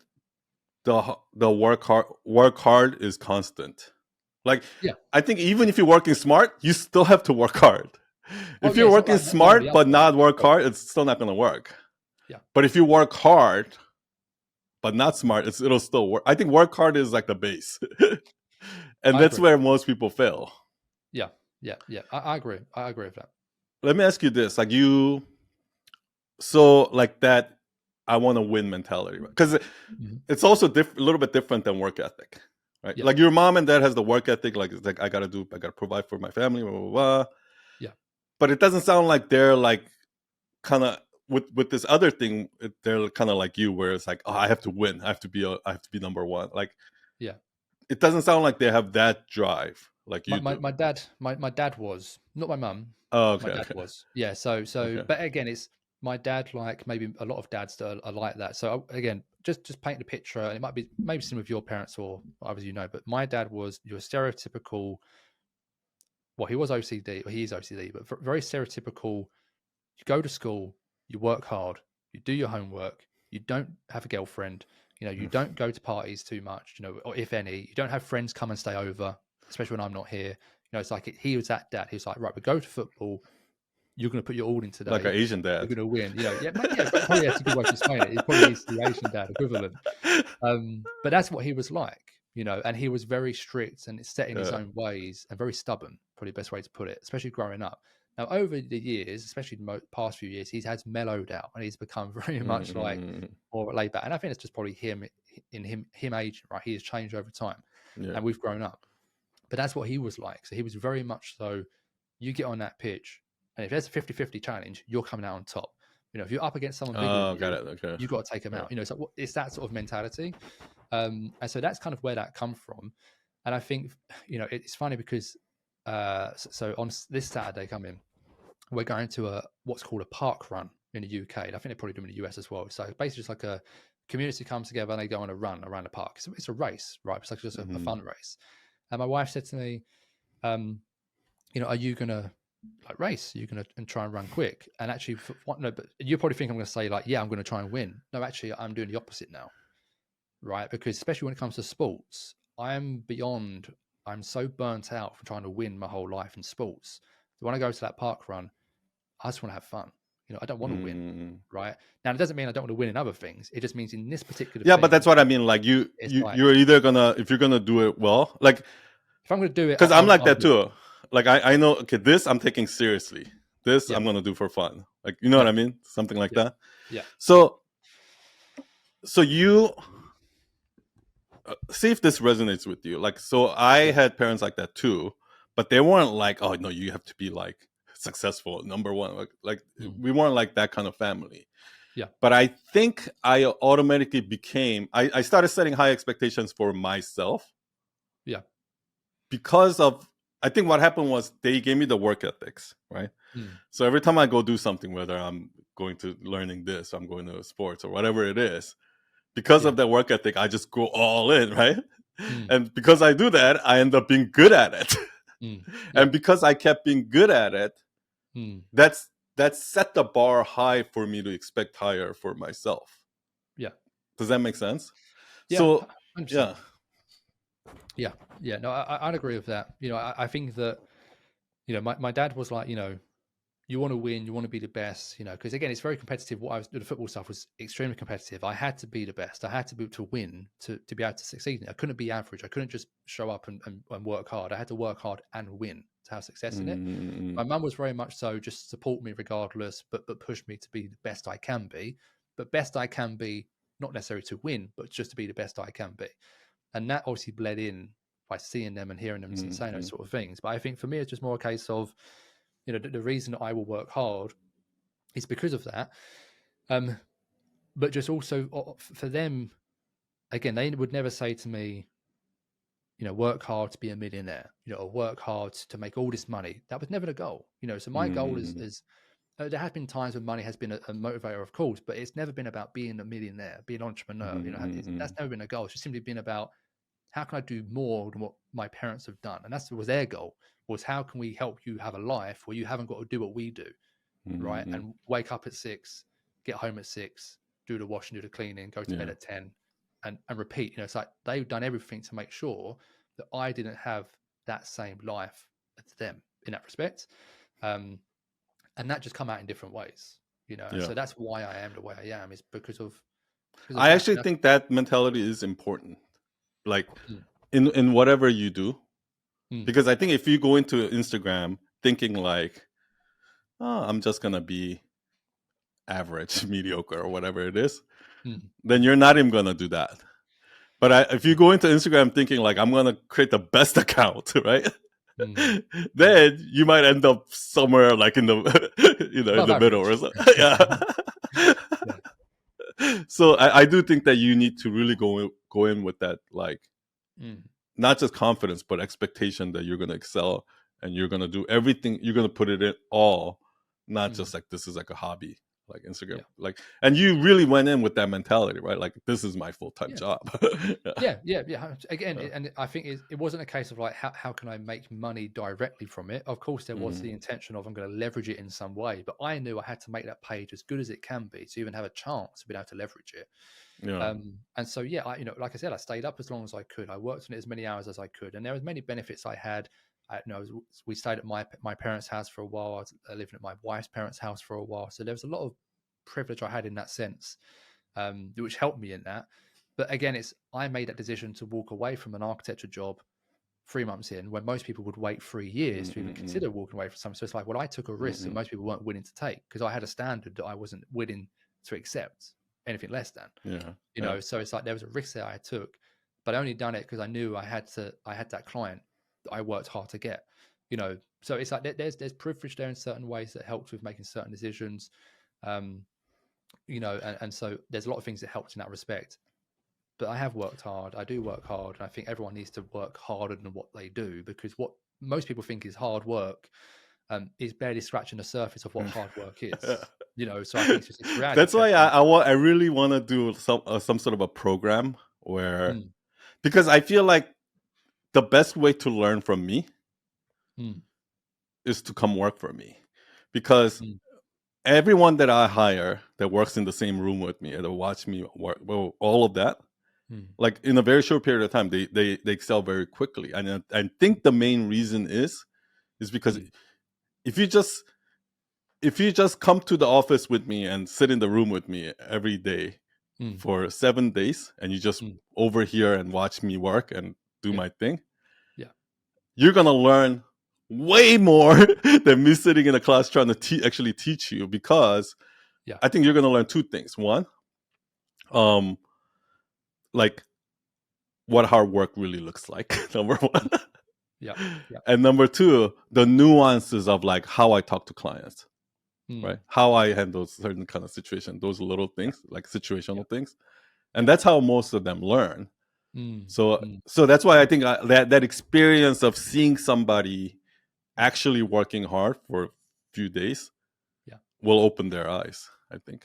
the work hard is constant. Like, Yeah. I think even if you're working smart, you still have to work hard. Oh If yeah, you're it's not working like one or the smart but other. not work Oh, hard, it's still not going to work. yeah. But if you work hard but not smart, it'll still work. I think work hard is like the base, and I that's agree. where most people fail. Yeah. I agree. I agree with that. Let me ask you this: like so like that, I want to win mentality, because it's also a little bit different than work ethic, right? Yeah. Like your mom and dad has the work ethic, like it's like I gotta provide for my family, blah blah blah. Yeah. But it doesn't sound like they're like kind of with this other thing. They're kind of like you, where it's like, oh, I have to win, I have to be number one. Like, Yeah. it doesn't sound like they have that drive like you do. My dad was, not my mum. Oh, My okay, dad okay, was. Yeah. So, okay. but again, it's my dad, like maybe a lot of dads that are like that. So again, just paint the picture, and it might be maybe similar with your parents or others, but my dad was your stereotypical. Well, he was OCD, or he is OCD, but very stereotypical. You go to school, you work hard, you do your homework, you don't have a girlfriend, you don't go to parties too much, or if any, you don't have friends come and stay over, especially when I'm not here. It's like he was that dad. He was like, right, we go to football. You're going to put your all in Like an today. Asian You're dad. going to win. Probably that's a good way to explain it. It probably is the Asian dad equivalent. But that's what he was like, and he was very strict and set in his Yeah. own ways and very stubborn, probably the best way to put it, especially growing up. Now, over the years, especially the past few years, he has mellowed out and he's become very much like more laid back. And I think it's just probably him aging, right? He has changed over time and we've grown up. But that's what he was like. So he was very much so, you get on that pitch, and if there's a 50-50 challenge, you're coming out on top. If you're up against someone bigger than you, got it. Okay. you've got to take them out. So it's that sort of mentality. And so that's kind of where that come from. And I think, it's funny because so on this Saturday coming, we're going to what's called a park run in the UK. And I think they probably do in the US as well. So basically just like a community comes together and they go on a run around the park. It's a race, right? It's like just a fun race. And my wife said to me, are you going to like race? Are you going to try and run quick? And actually, no, but you probably think I'm going to say like, yeah, I'm going to try and win. No, actually, I'm doing the opposite now, right? Because especially when it comes to sports, I'm so burnt out from trying to win my whole life in sports. When I go to that park run, I just want to have fun. I don't want to win, right? Now, it doesn't mean I don't want to win in other things. It just means in this particular thing, but that's what I mean. Like you're either gonna, if you're gonna do it well, like if I'm going to do it, because I'm like I'll that too. Like I know, okay, this I'm taking seriously. This I'm gonna do for fun. Like, you know what I mean? Something like that. Yeah. So you see if this resonates with you. Like, so I had parents like that too, but they weren't like, oh no, you have to be like successful, number one. Like we weren't like that kind of family. Yeah. But I think I automatically became, I started setting high expectations for myself. Yeah. Because of, I think what happened was they gave me the work ethics, right? So every time I go do something, whether I'm going to learning this, I'm going to sports or whatever it is, because of that work ethic, I just go all in, right? And because I do that, I end up being good at it. And because I kept being good at it, that set the bar high for me to expect higher for myself. Yeah. Does that make sense? Yeah. So 100%. Yeah. No, I'd agree with that. I think that, my dad was like, you want to win, you want to be the best, because again, it's very competitive. What I was doing, the football stuff was extremely competitive. I had to be the best. I had to be to win to be able to succeed. I couldn't be average. I couldn't just show up and work hard. I had to work hard and win to have success in it. My mum was very much so just support me regardless, but push me to be the best I can be. But best I can be, not necessarily to win, but just to be the best I can be. And that obviously bled in by seeing them and hearing them and saying those sort of things. But I think for me, it's just more a case of, the reason I will work hard is because of that. but just also for them, again, they would never say to me, work hard to be a millionaire, or work hard to make all this money. That was never the goal, So my goal is there have been times when money has been a motivator, of course, but it's never been about being a millionaire, being an entrepreneur. That's never been a goal. It's just simply been about how can I do more than what my parents have done, and that was their goal. Was how can we help you have a life where you haven't got to do what we do, right? And wake up at 6, get home at 6, do the washing, do the cleaning, go to bed at 10, and repeat. It's like they've done everything to make sure that I didn't have that same life as them in that respect. And that just come out in different ways, And so that's why I am the way I am, is because of I actually think that mentality is important, like in whatever you do, because I think if you go into Instagram thinking like, oh, I'm just gonna be average, mediocre, or whatever it is, then you're not even gonna do that. But if you go into Instagram thinking like, I'm gonna create the best account, right? Then you might end up somewhere like in the in the middle or something. So I do think that you need to really go in with that, like not just confidence but expectation that you're going to excel and you're going to do everything, you're going to put it in all, not just like this is like a hobby like Instagram. Like, and you really went in with that mentality, right? Like, this is my full-time job. Again, and I think it wasn't a case of like, how can I make money directly from it? Of course, there was the intention of I'm going to leverage it in some way, but I knew I had to make that page as good as it can be to even have a chance to be able to leverage it. And so, like I said, I stayed up as long as I could. I worked on it as many hours as I could, and there was many benefits I had. We stayed at my parents' house for a while. I was living at my wife's parents' house for a while. So there was a lot of privilege I had in that sense, which helped me in that. But again, I made that decision to walk away from an architecture job 3 months in, when most people would wait 3 years to even consider walking away from something. So it's like, well, I took a risk that most people weren't willing to take, because I had a standard that I wasn't willing to accept anything less than. So it's like there was a risk that I took, but I only done it because I knew I had that client that I worked hard to get. So it's like there's privilege there in certain ways that helped with making certain decisions. And so there's a lot of things that helped in that respect. But I have worked hard. I do work hard, and I think everyone needs to work harder than what they do, because what most people think is hard work is barely scratching the surface of what hard work is. So I think it's reality. That's why I really want to do some sort of a program where, because I feel like the best way to learn from me is to come work for me, because everyone that I hire that works in the same room with me, that watch me work, well, all of that, like in a very short period of time, they excel very quickly. And I think the main reason is because if you just come to the office with me and sit in the room with me every day for 7 days, and you just overhear and watch me work and do my thing, you're gonna learn way more than me sitting in a class trying to actually teach you, because I think you're gonna learn 2 things. One, like what hard work really looks like, number one. And number 2, the nuances of like how I talk to clients, right? How I handle certain kind of situation, those little things, like situational things. And that's how most of them learn. So that's why I think that experience of seeing somebody actually working hard for a few days will open their eyes, I think.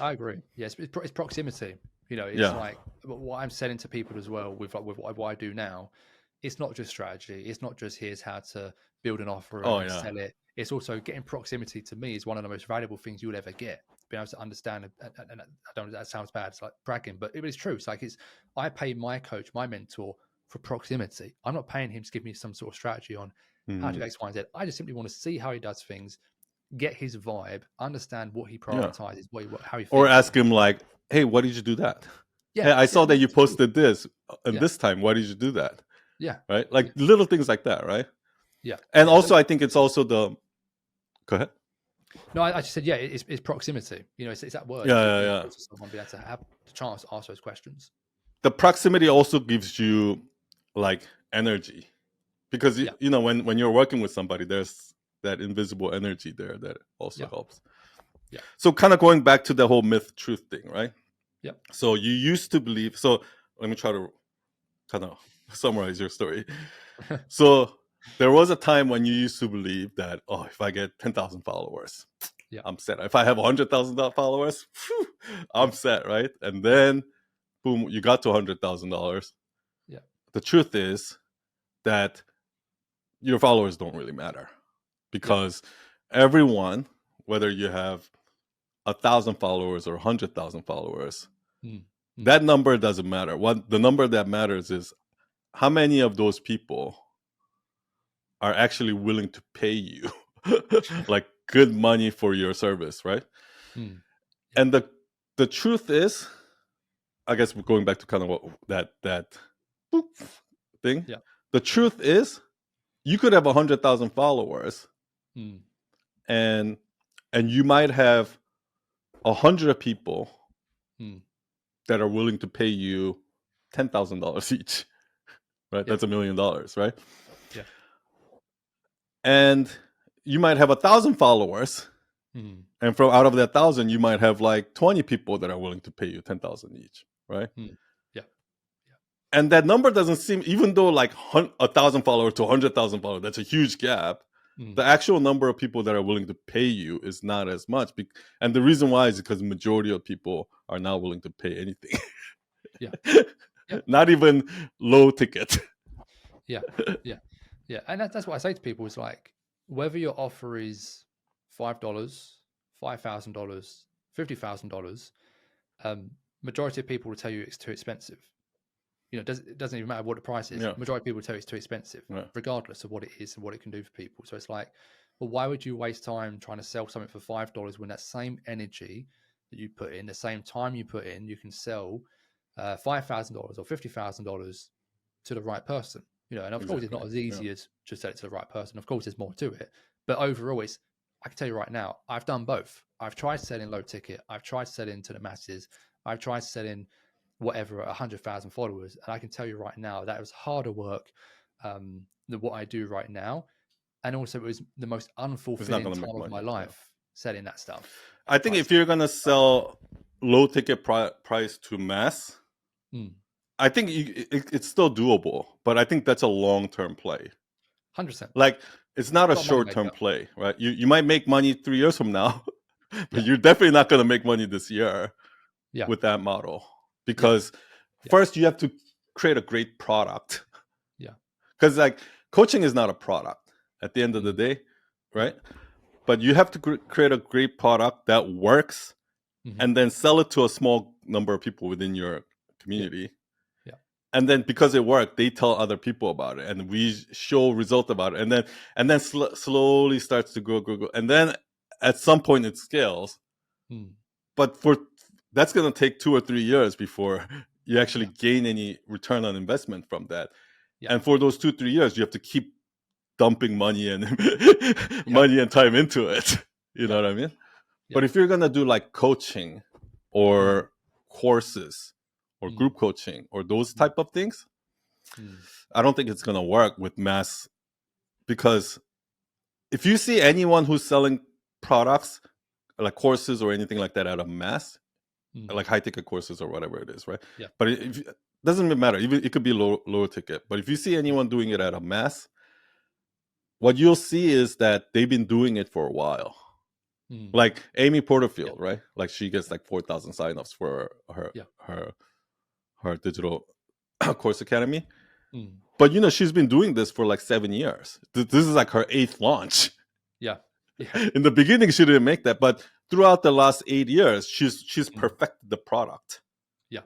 I agree. It's proximity. It's like what I'm selling to people as well with what I do now. It's not just strategy. It's not just here's how to build an offer and sell it. It's also getting proximity. To me, is one of the most valuable things you'll ever get. Being able to understand, and I don't know, that sounds bad. It's like bragging, but it is true. It's like I pay my coach, my mentor, for proximity. I'm not paying him to give me some sort of strategy on how to do X, Y, and Z. I just simply want to see how he does things, get his vibe, understand what he prioritizes, how he thinks. Or ask him like, hey, why did you do that? Hey, I saw that you posted this, and this time, why did you do that? Right? Like little things like that, right? And also, I think it's also the... Go ahead. No, I just said, it's proximity. It's that word. Someone be able to have the chance to ask those questions. The proximity also gives you like energy, because when you're working with somebody, there's that invisible energy there that also helps. Yeah. So kind of going back to the whole myth truth thing, right? Yep. So you used to believe. So let me try to kind of summarize your story. So there was a time when you used to believe that, oh, if I get 10,000 followers, Yeah. I'm set. If I have 100,000 followers, I'm Yeah. set, right? And Yeah. then, boom, you got to $100,000. Yeah. The truth is that your followers don't really matter, Yeah. because everyone, whether you have 1,000 followers or 100,000 followers, Mm. Mm. that number doesn't matter. What the number that matters is how many of those people are actually willing to pay you like good money for your service, right? Mm. Yeah. And the truth is, I guess we're going back to kind of what that boop thing. Yeah. The truth is, you could have 100,000 followers, Mm. and you might have 100 people Mm. that are willing to pay you $10,000 each, right? Yeah. That's $1,000,000, right? Yeah. And you might have 1,000 followers, Mm. and from out of that 1,000, you might have like 20 people that are willing to pay you 10,000 each, right? Mm. Yeah. And that number doesn't seem, even though like 1,000 followers to 100,000 followers, that's a huge gap. Mm. The actual number of people that are willing to pay you is not as much. And the reason why is because the majority of people are not willing to pay anything. Yeah. Yeah. Not even low ticket. Yeah. Yeah. Yeah. And that's what I say to people is like, whether your offer is $5, $5,000, $50,000, majority of people will tell you it's too expensive. You know, it doesn't even matter what the price is. Yeah. Majority of people will tell you it's too expensive, Yeah. regardless of what it is and what it can do for people. So it's like, well, why would you waste time trying to sell something for $5 when that same energy that you put in, the same time you put in, you can sell $5,000 or $50,000 to the right person? You know, and of course, it's not as easy as just sell it to the right person. Of course, there's more to it, but overall, I can tell you right now, I've done both. I've tried selling low ticket. I've tried selling to the masses. I've tried selling whatever 100,000 followers, and I can tell you right now that it was harder work than what I do right now, and also it was the most unfulfilling time of my life selling that stuff. I think if you're gonna sell low ticket price to mass, I think it's still doable, but I think that's a long-term play. 100%. Like, it's not a short-term play, right? You might make money 3 years from now, but you're definitely not going to make money this year with that model, because first you have to create a great product. Yeah. Because like coaching is not a product at the end of the day, right? But you have to create a great product that works, and then sell it to a small number of people within your community. And then because it worked, they tell other people about it, and we show result about it, and then slowly starts to grow. And then at some point it scales. But that's going to take 2 or 3 years before you actually gain any return on investment from that. And for those 2-3 years, you have to keep dumping money and money and time into it. You know what I mean? But if you're going to do like coaching or courses or group coaching or those type of things, I don't think it's going to work with mass, because if you see anyone who's selling products like courses or anything like that at a mass, like high ticket courses or whatever it is, right? But it doesn't even matter. Even it could be lower ticket. But if you see anyone doing it at a mass, what you'll see is that they've been doing it for a while. Like Amy Porterfield, right? Like she gets like 4,000 signups for her digital course academy. But you know, she's been doing this for like 7 years. This is like her 8th launch. In the beginning, she didn't make that, but throughout the last 8 years, she's perfected the product.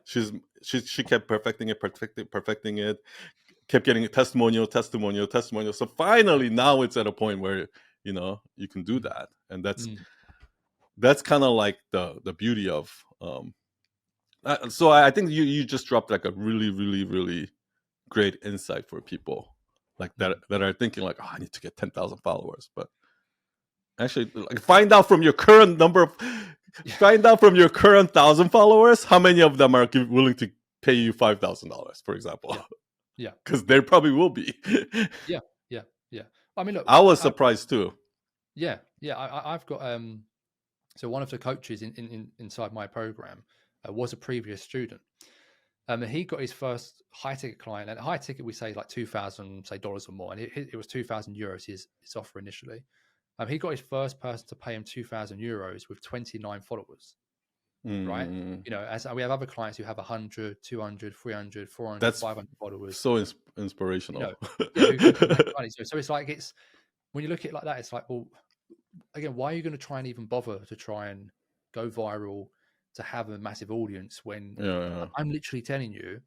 She kept perfecting it, kept getting testimonial. So finally, now it's at a point where you know you can do that, and that's kind of like the beauty of. So I think you just dropped like a really great insight for people like that are thinking like, oh, I need to get 10,000 followers, but actually like find out from your current 1,000 followers how many of them are willing to pay you $5,000, for example. Because there probably will be. Yeah. I mean, look, I was surprised too. I've got So one of the coaches inside my program was a previous student. He got his first high ticket client, and high ticket we say like $2,000 dollars or more, and it was €2,000 his offer initially. He got his first person to pay him €2,000 with 29 followers. Right? Mm. You know, as we have other clients who have 100, 200, 300, 400, That's 500 followers. so You inspirational. know, yeah, who can make money. So it's like when you look at it like that, it's like, well, again, why are you going to try and even bother to try and go viral to have a massive audience when Yeah. I'm literally telling you,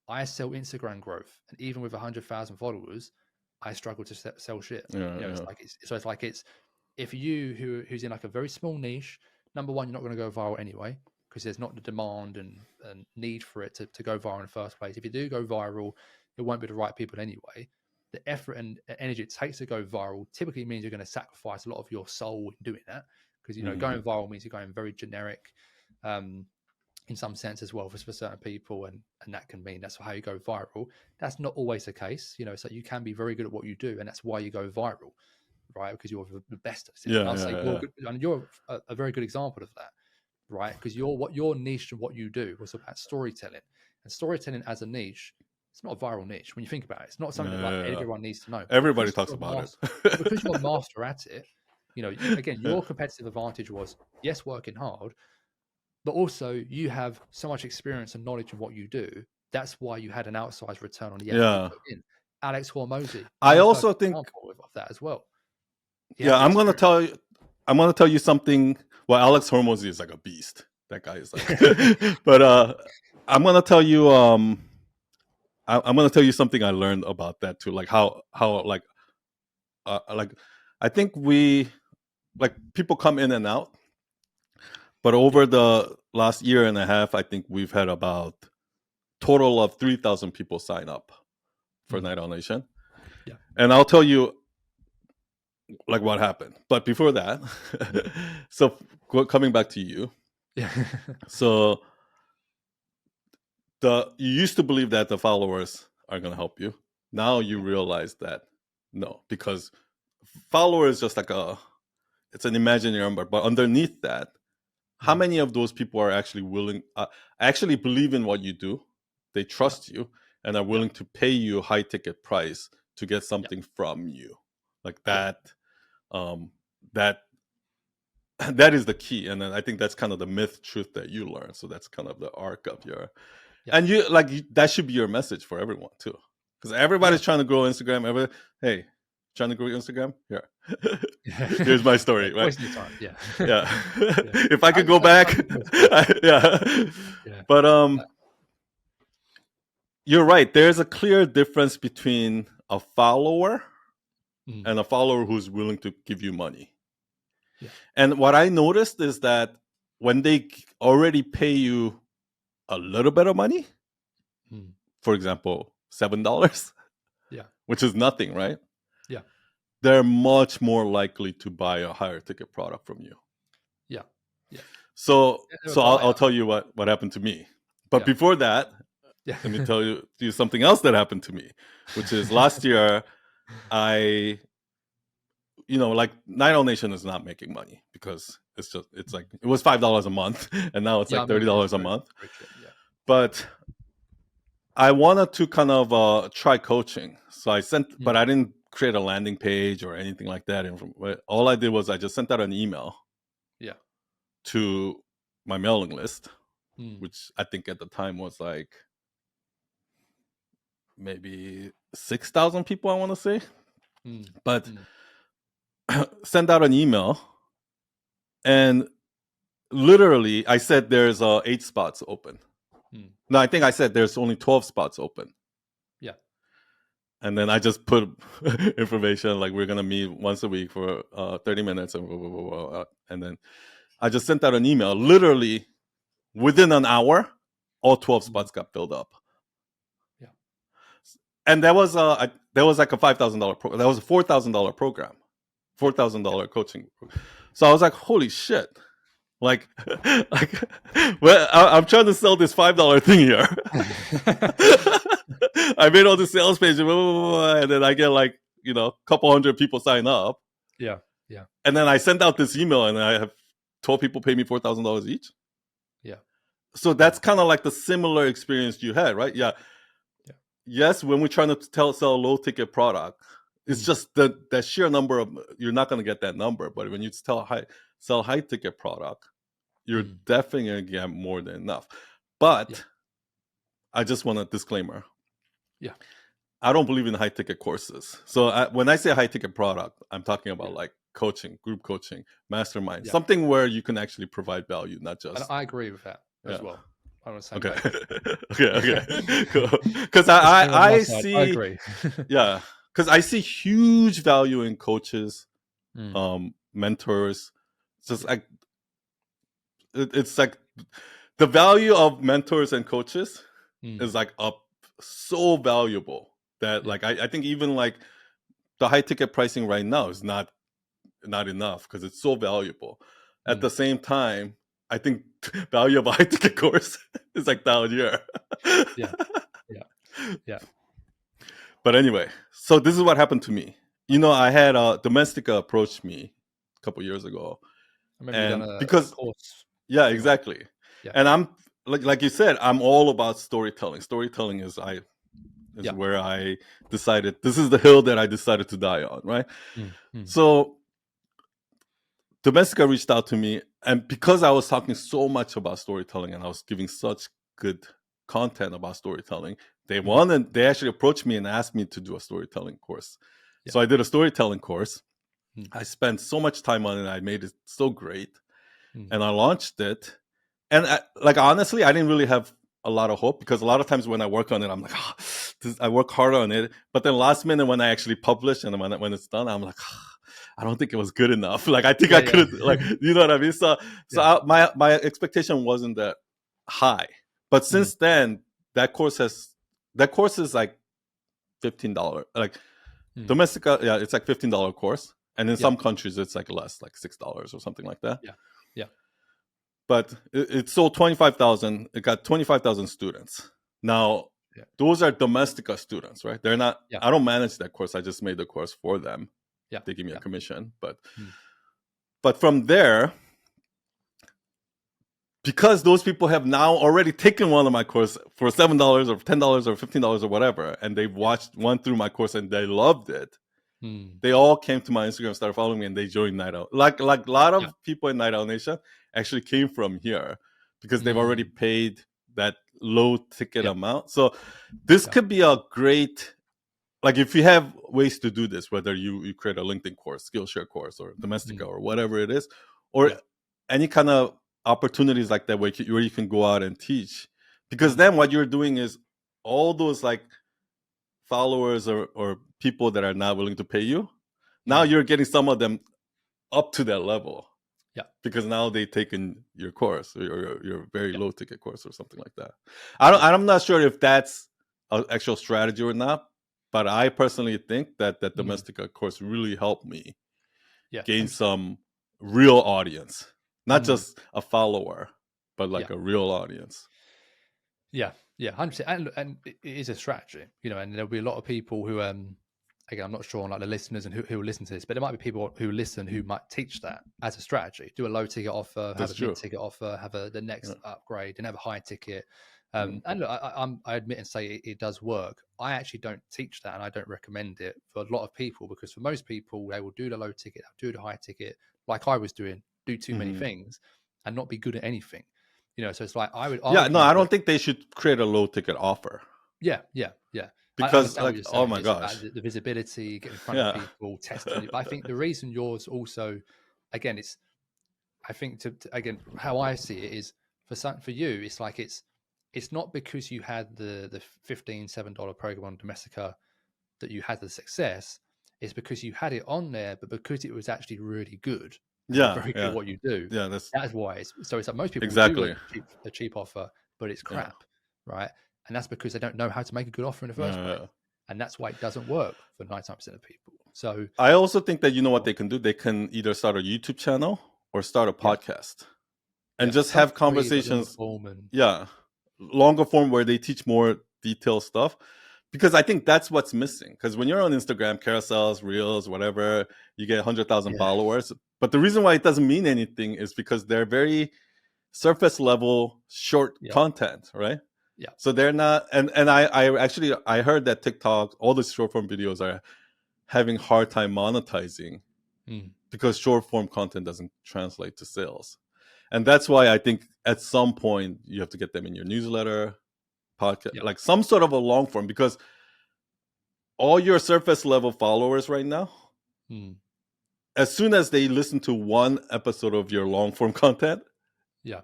I sell Instagram growth, and even with 100,000 followers, I struggle to sell shit. Yeah, You know, it's like it's if you who's in like a very small niche, number one, you're not going to go viral anyway because there's not the demand and need for it to go viral in the first place. If you do go viral, it won't be the right people anyway. The effort and energy it takes to go viral typically means you're going to sacrifice a lot of your soul in doing that, because you know going viral means you're going very generic in some sense as well for certain people, and that can mean that's how you go viral. That's not always the case, you know. So you can be very good at what you do, and that's why you go viral, right? Because you're the best at it. And I'll say you're good, and you're a very good example of that, right? Because what your niche and what you do was about storytelling, and storytelling as a niche, it's not a viral niche when you think about it. It's not something that like everyone needs to know. Everybody talks about it. Because you're a master at it, you know, again, your competitive advantage was, yes, working hard, but also you have so much experience and knowledge in what you do. That's why you had an outsized return on the effort you put in. Alex Hormozy, I also think of that as well. I'm going to tell you something. Well, Alex Hormozy is like a beast. That guy is like, but I'm going to tell you, I'm going to tell you something I learned about that too. Like how like I think people come in and out, but over the last year and a half, I think we've had about total of 3,000 people sign up for Night Owl Nation. Yeah. And I'll tell you like what happened. But before that, so coming back to you. Yeah. So you used to believe that the followers are going to help you. Now you realize that no, because followers just like it's an imaginary number, but underneath that, how many of those people are actually willing, actually believe in what you do? They trust you and are willing to pay you a high ticket price to get something from you, like that. That is the key, and then I think that's kind of the myth truth that you learn. So that's kind of the arc of your, and you like that should be your message for everyone too, because everybody's trying to grow Instagram. Hey, trying to grow Instagram? Here. Here's my story, right? Yeah. If I could go back, But you're right. There's a clear difference between a follower and a follower who's willing to give you money. Yeah. And what I noticed is that when they already pay you a little bit of money, for example, $7, which is nothing, right? Yeah. They're much more likely to buy a higher ticket product from you. Yeah. So I'll tell you what happened to me. But before that, let me tell you something else that happened to me, which is last year, like Night Owl Nation is not making money because it's like it was $5 a month and now it's like $30 a month. But I wanted to kind of try coaching, so I but I didn't create a landing page or anything like that. All I did was I just sent out an email, to my mailing list, which I think at the time was like maybe 6,000 people, I want to say. But send out an email, and literally I said there's 8 spots open. No, I think I said there's only 12 spots open. Yeah. And then I just put information like we're gonna meet once a week for 30 minutes and blah, blah, blah, blah. And then I just sent out an email. Literally within an hour, all 12 spots got filled up. Yeah. And that was like a $5,000 program. That was a $4,000 program, $4,000 coaching. So I was like, holy shit. Like well, I'm trying to sell this $5 thing here. I made all the sales pages, and then I get like, a couple hundred people sign up. Yeah. And then I send out this email, and I have 12 people pay me $4,000 each. Yeah. So that's kind of like the similar experience you had, right? Yeah. Yeah. Yes, when we're trying to sell a low ticket product, it's just that sheer number of, you're not going to get that number. But when you sell high ticket product, you're definitely going to get more than enough. But I just want a disclaimer. Yeah. I don't believe in high ticket courses. So when I say high ticket product, I'm talking about like coaching, group coaching, mastermind, something where you can actually provide value, not just. And I agree with that as well. I'm on the same Okay. page. Okay. Cool. Because I see. I agree. Yeah. Because I see huge value in coaches, mentors. It's just like it's like the value of mentors and coaches is like up so valuable that like I think even like the high ticket pricing right now is not enough because it's so valuable. At the same time, I think value of a high ticket course is like down here. Yeah. But anyway, so this is what happened to me. I had Domestica approach me a couple years ago. I remember you done a course. Yeah, exactly. Yeah. And I'm like you said, I'm all about storytelling. Storytelling is where I decided this is the hill that I decided to die on, right? So Domestica reached out to me, and because I was talking so much about storytelling and I was giving such good content about storytelling, they actually approached me and asked me to do a storytelling course. So I did a storytelling course. I spent so much time on it. I made it so great, and I launched it. And honestly, I didn't really have a lot of hope because a lot of times when I work on it, I'm like, I work hard on it. But then last minute when I actually publish and when it's done, I'm like, I don't think it was good enough. Like I think I could have, you know what I mean? So my expectation wasn't that high. But since then, that course is like $15. Like Domestica, it's like $15 course, and in some countries it's like less, like $6 or something like that. Yeah. But it sold 25,000. It got 25,000 students. Now those are Domestica students, right? They're not. I don't manage that course. I just made the course for them. They give me a commission, but from there, because those people have now already taken one of my course for $7 or $10 or $15 or whatever, and they've went through my course and they loved it. They all came to my Instagram, started following me, and they joined Night Owl. Like a lot of people in Night Owl Nation actually came from here because they've already paid that low ticket amount. So this could be a great, like if you have ways to do this, whether you create a LinkedIn course, Skillshare course, or Domestica or whatever it is, or any kind of opportunities like that where you can go out and teach. Because then what you're doing is all those like followers or people that are not willing to pay you, now you're getting some of them up to that level. Because now they've taken your course or your very low ticket course or something like that. I'm not sure if that's an actual strategy or not, but I personally think that Domestica course really helped me gain some real audience, not just a follower, but like a real audience. Yeah, 100%. And it is a strategy, and there'll be a lot of people who, again, I'm not sure on like the listeners and who will listen to this, but there might be people who listen who might teach that as a strategy. Do a low ticket offer, have a mid ticket offer, have the next upgrade, and have a high ticket. And look, I admit and say it does work. I actually don't teach that, and I don't recommend it for a lot of people because for most people, they will do the low ticket, do the high ticket, like I was doing, do too many things, and not be good at anything. So it's like I would. I don't think they should create a low ticket offer. Yeah. Because like, oh my gosh, the visibility, get in front of people, testing it. But I think the reason yours also, again, I think again, how I see it is for you, it's like it's not because you had the $7 program on Domestica that you had the success. It's because you had it on there, but because it was actually really good. Very good at what you do. Yeah, that's why. It's like most people exactly do a cheap offer, but it's crap, right? And that's because they don't know how to make a good offer in the first place, and that's why it doesn't work for 99% of people. So I also think that what they can do, they can either start a YouTube channel or start a podcast, and just have conversations. Longer form where they teach more detailed stuff. Because I think that's what's missing. Because when you're on Instagram, carousels, reels, whatever, you get 100,000 followers. But the reason why it doesn't mean anything is because they're very surface level short Yeah. content, right? Yeah. So they're not, and I actually I heard that TikTok, all the short form videos are having hard time monetizing because short form content doesn't translate to sales. And that's why I think at some point you have to get them in your newsletter, podcast, Yeah. like some sort of a long form, because all your surface level followers right now, as soon as they listen to one episode of your long form content, Yeah.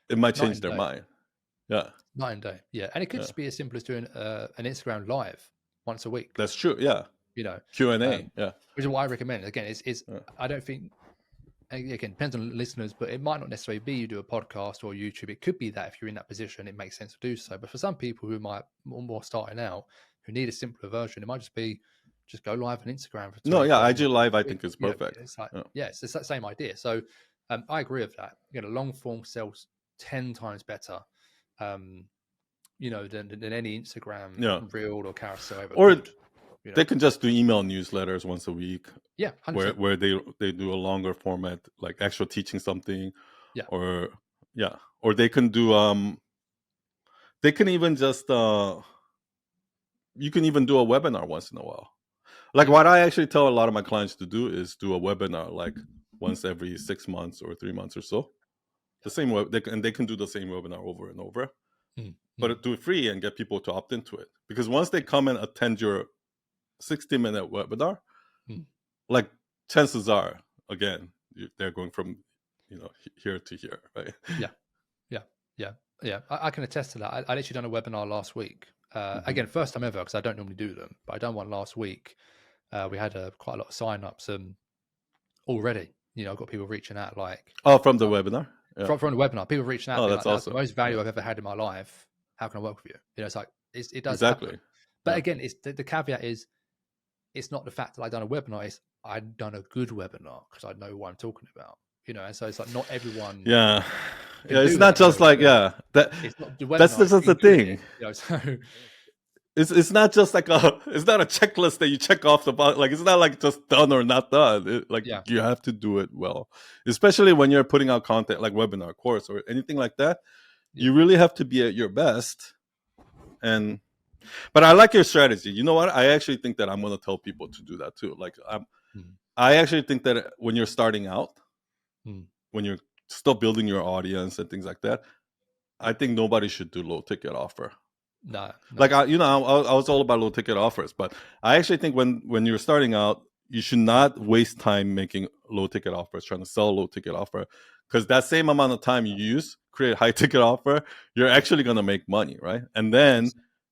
it might Night change and their day. mind. Yeah. Night and day. Yeah. And it could just be as simple as doing an Instagram live once a week. That's true. Yeah. You know, Q&A. Yeah. which is why I recommend it. Again, is Yeah. I don't think, again, depends on listeners, but it might not necessarily be you do a podcast or YouTube. It could be that if you're in that position, it makes sense to do so. But for some people who might more starting out, who need a simpler version, it might just be just go live on Instagram for 20, No, yeah, 30 IG minutes. Live I think is You know, perfect. it's like, Yeah. it's the same idea. So I agree with that. You know, long form sells 10 times better, you know, than any Instagram reel or carousel ever could. You know? They can just do email newsletters once a week. Yeah, 100%. where they do a longer format, like actual teaching something. Yeah. Or they can do they can even just you can even do a webinar once in a while. Like what I actually tell a lot of my clients to do is do a webinar like once every 6 months or 3 months or so. The same way they can do the same webinar over and over. But do it free and get people to opt into it. Because once they come and attend your 60-minute webinar, like chances are, again, they're going from, you know, here to here, right? Yeah. I can attest to that. I literally done a webinar last week. Again, first time ever, because I don't normally do them, but I done one last week. We had quite a lot of sign-ups already. You know, I've got people reaching out like... Oh, from the webinar? Yeah. From the webinar, people reaching out. Oh, that's like, awesome. The most value I've ever had in my life. How can I work with you? You know, it's like, it does exactly happen. But again, it's the caveat is, it's not the fact that I've done a webinar, it's I've done a good webinar because I know what I'm talking about. You know, and so it's like not everyone. It's not just like it's not the webinar, that's just the thing. You know, so it's not just like it's not a checklist that you check off the box. Like it's not like just done or not done. You have to do it well, especially when you're putting out content like webinar, course, or anything like that. You really have to be at your best. But I like your strategy. You know what? I actually think that I'm going to tell people to do that too. Like I actually think that when you're starting out, when you're still building your audience and things like that, I think nobody should do low ticket offer. No. Like I was all about low ticket offers, but I actually think when you're starting out, you should not waste time making low ticket offers, trying to sell a low ticket offer, because that same amount of time you use create a high ticket offer, you're actually going to make money, right? And then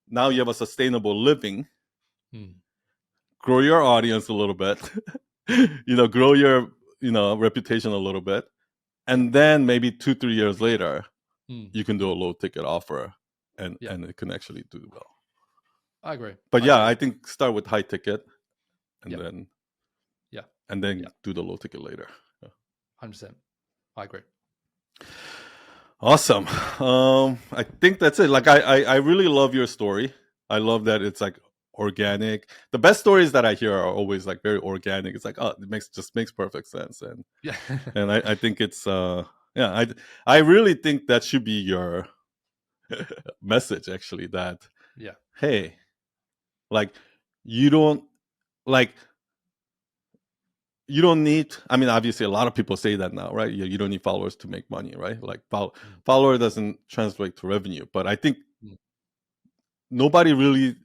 now you have a sustainable living, grow your audience a little bit, grow your reputation a little bit, and then maybe 2-3 years later, you can do a low ticket offer, and it can actually do well. I agree. But I think start with high ticket, and then do the low ticket later. 100%. I agree. Awesome. I think that's it. Like I really love your story. I love that it's like organic. The best stories that I hear are always like very organic. It's like, oh, it makes perfect sense. And and I think it's I really think that should be your message, actually, that hey, like you don't need, I mean, obviously a lot of people say that now, right? You don't need followers to make money, right? Like follower doesn't translate to revenue, but I think nobody really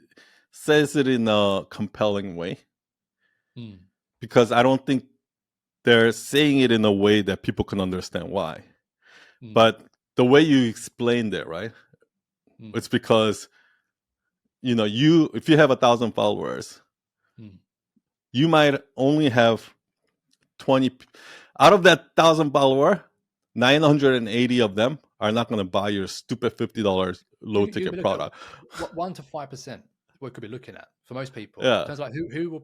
says it in a compelling way, because I don't think they're saying it in a way that people can understand why. But the way you explained it, right? It's because if you have 1,000 followers, you might only have 20 out of that 1,000 follower, 980 of them are not going to buy your stupid $50 low ticket product. 1 to 5% we could be looking at for most people. Yeah. In terms of like who will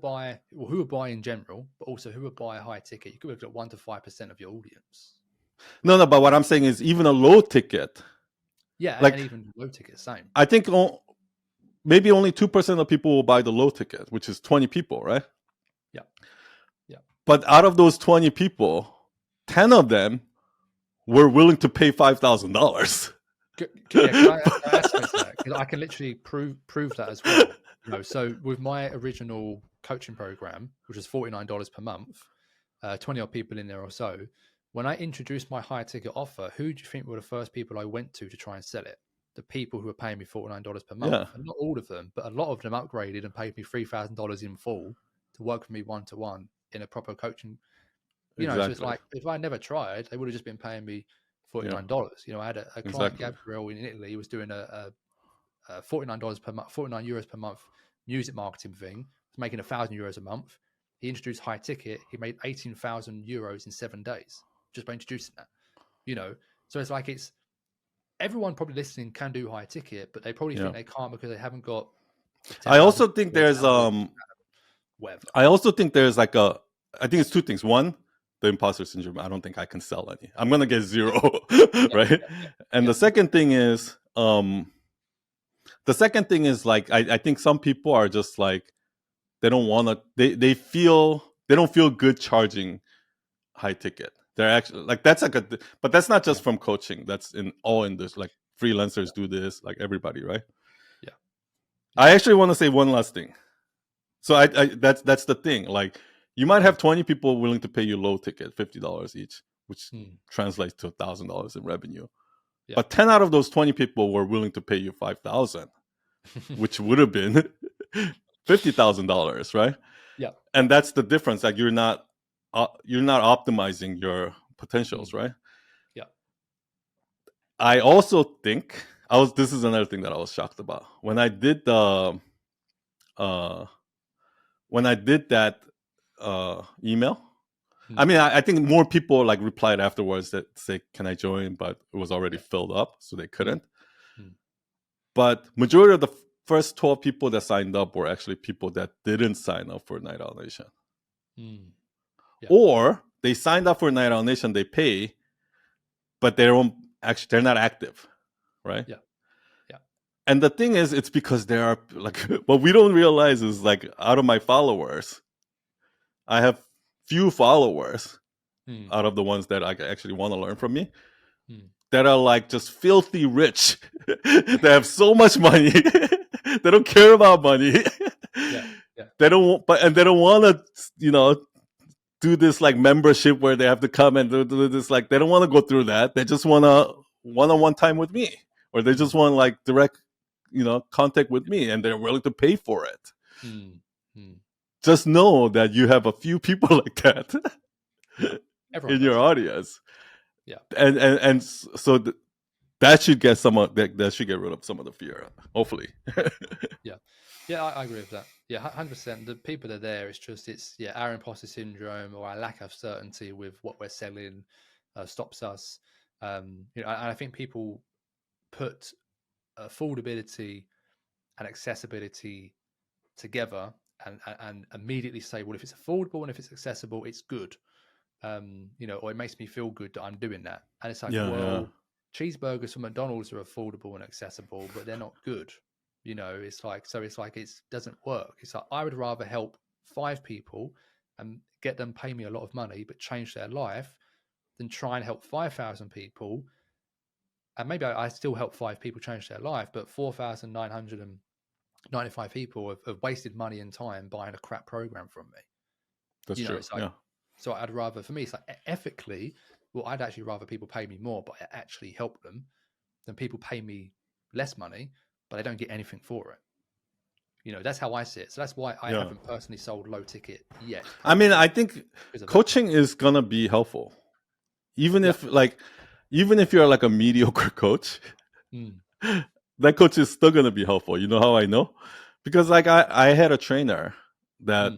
buy in general, but also who would buy a high ticket. You could look at 1 to 5% of your audience. No, but what I'm saying is even a low ticket. Yeah, like, and even low ticket, same. I think maybe only 2% of people will buy the low ticket, which is 20 people, right? Yeah. But out of those 20 people, 10 of them were willing to pay $5,000. Yeah, can I aspect that? Because I can literally prove that as well. So with my original coaching program, which was $49 per month, 20 odd people in there or so, when I introduced my higher ticket offer, who do you think were the first people I went to try and sell it? The people who were paying me $49 per month. Yeah. And not all of them, but a lot of them upgraded and paid me $3,000 in full to work with me one-to-one in a proper coaching. So it's like, if I never tried, they would have just been paying me $49. I had a client, Gabriel, in Italy. He was doing a $49 per month, €49 per month music marketing thing. He's making €1,000 a month. He introduced high ticket. He made €18,000 in 7 days just by introducing that. So it's like everyone probably listening can do high ticket, but they probably think they can't because they haven't got. I also think there's whatever. I also think there's I think it's two things. One, the imposter syndrome. I don't think I can sell any. I'm gonna get zero, right? And the second thing is, I think some people are just like, they don't want to. They don't feel good charging high ticket. They're actually like, that's like but that's not just from coaching. That's in all in this. Like freelancers do this. Like everybody, right? Yeah. I actually want to say one last thing. So I that's the thing. Like, you might have 20 people willing to pay you low ticket, $50 each, which translates to $1,000 in revenue. Yeah. But 10 out of those 20 people were willing to pay you $5,000, which would have been $50,000, right? Yeah. And that's the difference. Like, you're not optimizing your potentials, right? Yeah. I also think this is another thing that I was shocked about when I did that email. I mean, I think more people like replied afterwards that say, "Can I join?" But it was already filled up, so they couldn't. But majority of the first 12 people that signed up were actually people that didn't sign up for Night Owl Nation. Or they signed up for Night Owl Nation, they pay, but they're not active, right? Yeah. And the thing is, it's because there are like, what we don't realize is, like, out of my followers, I have few followers out of the ones that I actually want to learn from me that are like just filthy rich. They have so much money. They don't care about money. They don't want to, do this like membership where they have to come and do this. Like, they don't want to go through that. They just want to one-on-one time with me, or they just want like direct, contact with me, and they're willing to pay for it. Just know that you have a few people like that in your audience. Yeah. And so that should get that should get rid of some of the fear, hopefully. Yeah, I agree with that. Yeah, 100%. The people that are there, it's our imposter syndrome or our lack of certainty with what we're selling stops us. And I think people put affordability and accessibility together and immediately say, well, if it's affordable and if it's accessible, it's good. Or it makes me feel good that I'm doing that. And it's like, cheeseburgers from McDonald's are affordable and accessible, but they're not good. It's like it doesn't work. It's like, I would rather help 5 people and get them pay me a lot of money, but change their life, than try and help 5,000 people. And maybe I still help 5 people change their life, but 4,995 people have wasted money and time buying a crap program from me. That's true. It's like, so I'd rather, for me, it's like ethically, well, I'd actually rather people pay me more, but I actually help them, than people pay me less money, but I don't get anything for it. That's how I see it. So that's why I haven't personally sold low ticket yet. I mean, I think coaching is gonna be helpful, even if you're like a mediocre coach. That coach is still gonna be helpful. You know how I know? Because like I had a trainer that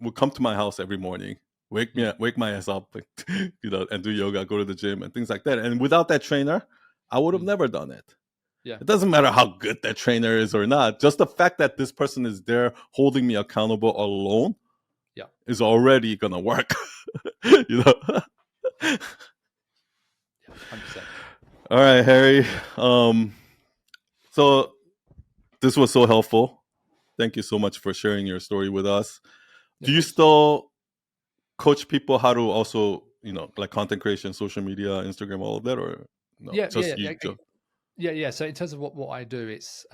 would come to my house every morning, wake my ass up, and do yoga, go to the gym, and things like that. And without that trainer, I would have never done it. Yeah. It doesn't matter how good that trainer is or not. Just the fact that this person is there holding me accountable alone is already gonna work. 100%. All right, Harry. So this was so helpful. Thank you so much for sharing your story with us. Do you still coach people how to also, like content creation, social media, Instagram, all of that, or no? Yeah, Just yeah, you. yeah. So in terms of what I do, it's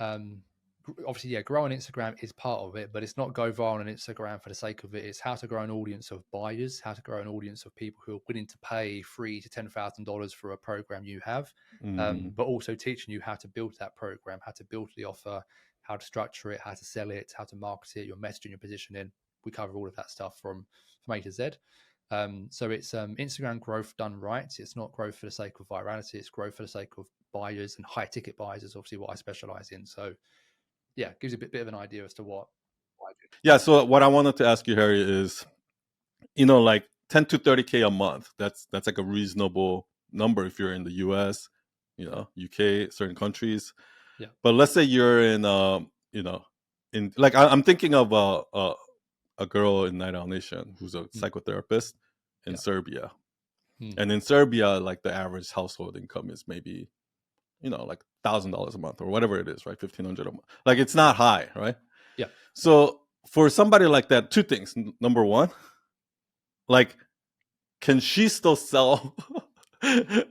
obviously, yeah, grow on Instagram is part of it, but it's not go viral on Instagram for the sake of it. It's how to grow an audience of buyers, how to grow an audience of people who are willing to pay $3,000 to $10,000 for a program you have, Mhm. but also teaching you how to build that program, how to build the offer, how to structure it, how to sell it, how to market it, your messaging, your positioning. We cover all of that stuff from A to Z. So it's Instagram growth done right. It's not growth for the sake of virality. It's growth for the sake of buyers, and high ticket buyers is obviously what I specialize in. So yeah, gives you a bit of an idea as to what I do. Yeah. So what I wanted to ask you, Harry, is like 10 to 30K a month. That's like a reasonable number if you're in the US, UK, certain countries. Yeah. But let's say you're in, in like I'm thinking of a girl in Night Owl Nation who's a Mm. psychotherapist in Yeah. Serbia, Mm. and in Serbia, like the average household income is maybe like $1,000 a month or whatever it is, right? 1,500 a month. Like it's not high, right? Yeah. So for somebody like that, two things. Number one, like, can she still sell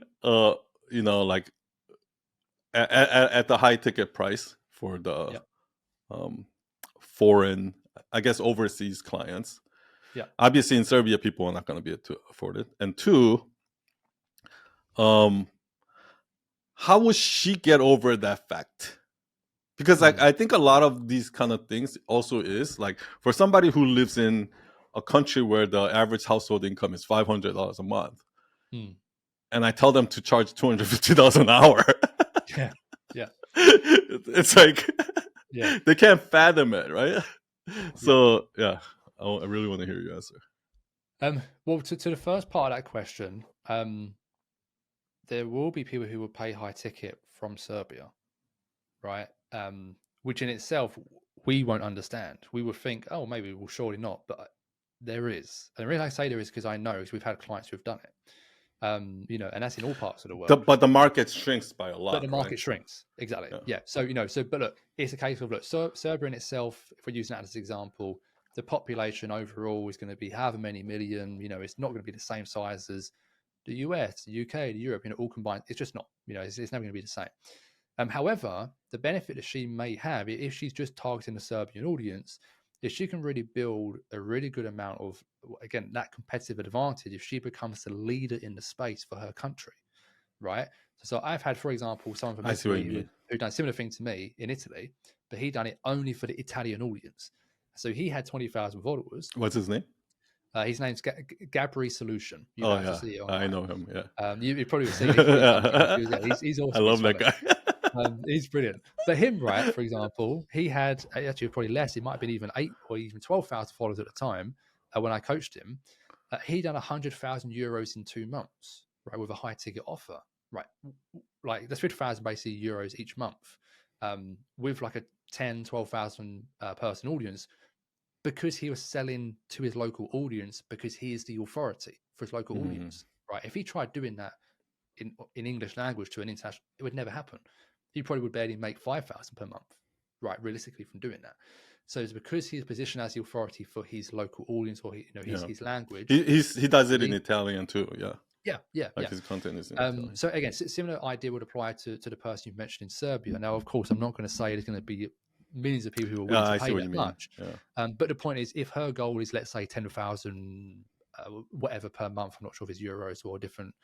like at the high ticket price for the Yeah. um foreign, I guess, overseas clients? Yeah. Obviously in Serbia people are not going to be able to afford it. And two, um how would she get over that fact? Because like Mm. I think a lot of these kind of things also is like, for somebody who lives in a country where the average household income is $500 a month, Mm. and I tell them to charge $250 an hour. Yeah. Yeah. It's like Yeah. they can't fathom it, right? Yeah. So yeah, I really want to hear your answer. Well, to the first part of that question, there will be people who will pay high ticket from Serbia, right? Which in itself we won't understand. We would think, oh, maybe we'll surely not, but there is. And the reason I say there is because I know, because we've had clients who've done it. And that's in all parts of the world. But the market shrinks by a But the lot, right? market shrinks. Exactly. Yeah. Yeah. So, but look, it's a case of, look, Serbia in itself, if we're using that as an example, the population overall is going to be however many million, it's not going to be the same size as the US, the UK, the Europe, all combined. It's just not, it's never going to be the same. However, the benefit that she may have, if she's just targeting the Serbian audience, is she can really build a really good amount of, again, that competitive advantage if she becomes the leader in the space for her country, right? So I've had, for example, someone from I see what you Italy mean. who done a similar thing to me in Italy, but he done it only for the Italian audience. So he had 20,000 followers. What's his name? His name's Gabri Solution. You Oh might have to yeah, see it I online. know him. Yeah. You probably have seen. He's done interviews. Yeah, he's I awesome. He's love that funny. guy. He's brilliant. But him, right, for example, he had actually probably less. It might have been even 8 or even 12,000 followers at the time when I coached him. He done 100,000 euros in 2 months, right, with a high ticket offer, right? Like that's 50,000 basically euros each month, with like a 10, 12,000 person audience, because he was selling to his local audience, because he is the authority for his local Mhm. audience, right? If he tried doing that in English language to an international, it would never happen. He probably would barely make 5,000 per month, right? Realistically, from doing that. So it's because he's positioned as the authority for his local audience, or Yeah. his language. He does it in Italian too. Yeah. Like Yeah. his content is in Italian. So again, similar idea would apply to the person you've mentioned in Serbia. Now, of course, I'm not going to say there's going to be millions of people who are willing Yeah, to I see pay what you that mean. much. Yeah. But the point is, if her goal is, let's say, 10,000 whatever per month, I'm not sure if it's euros or different.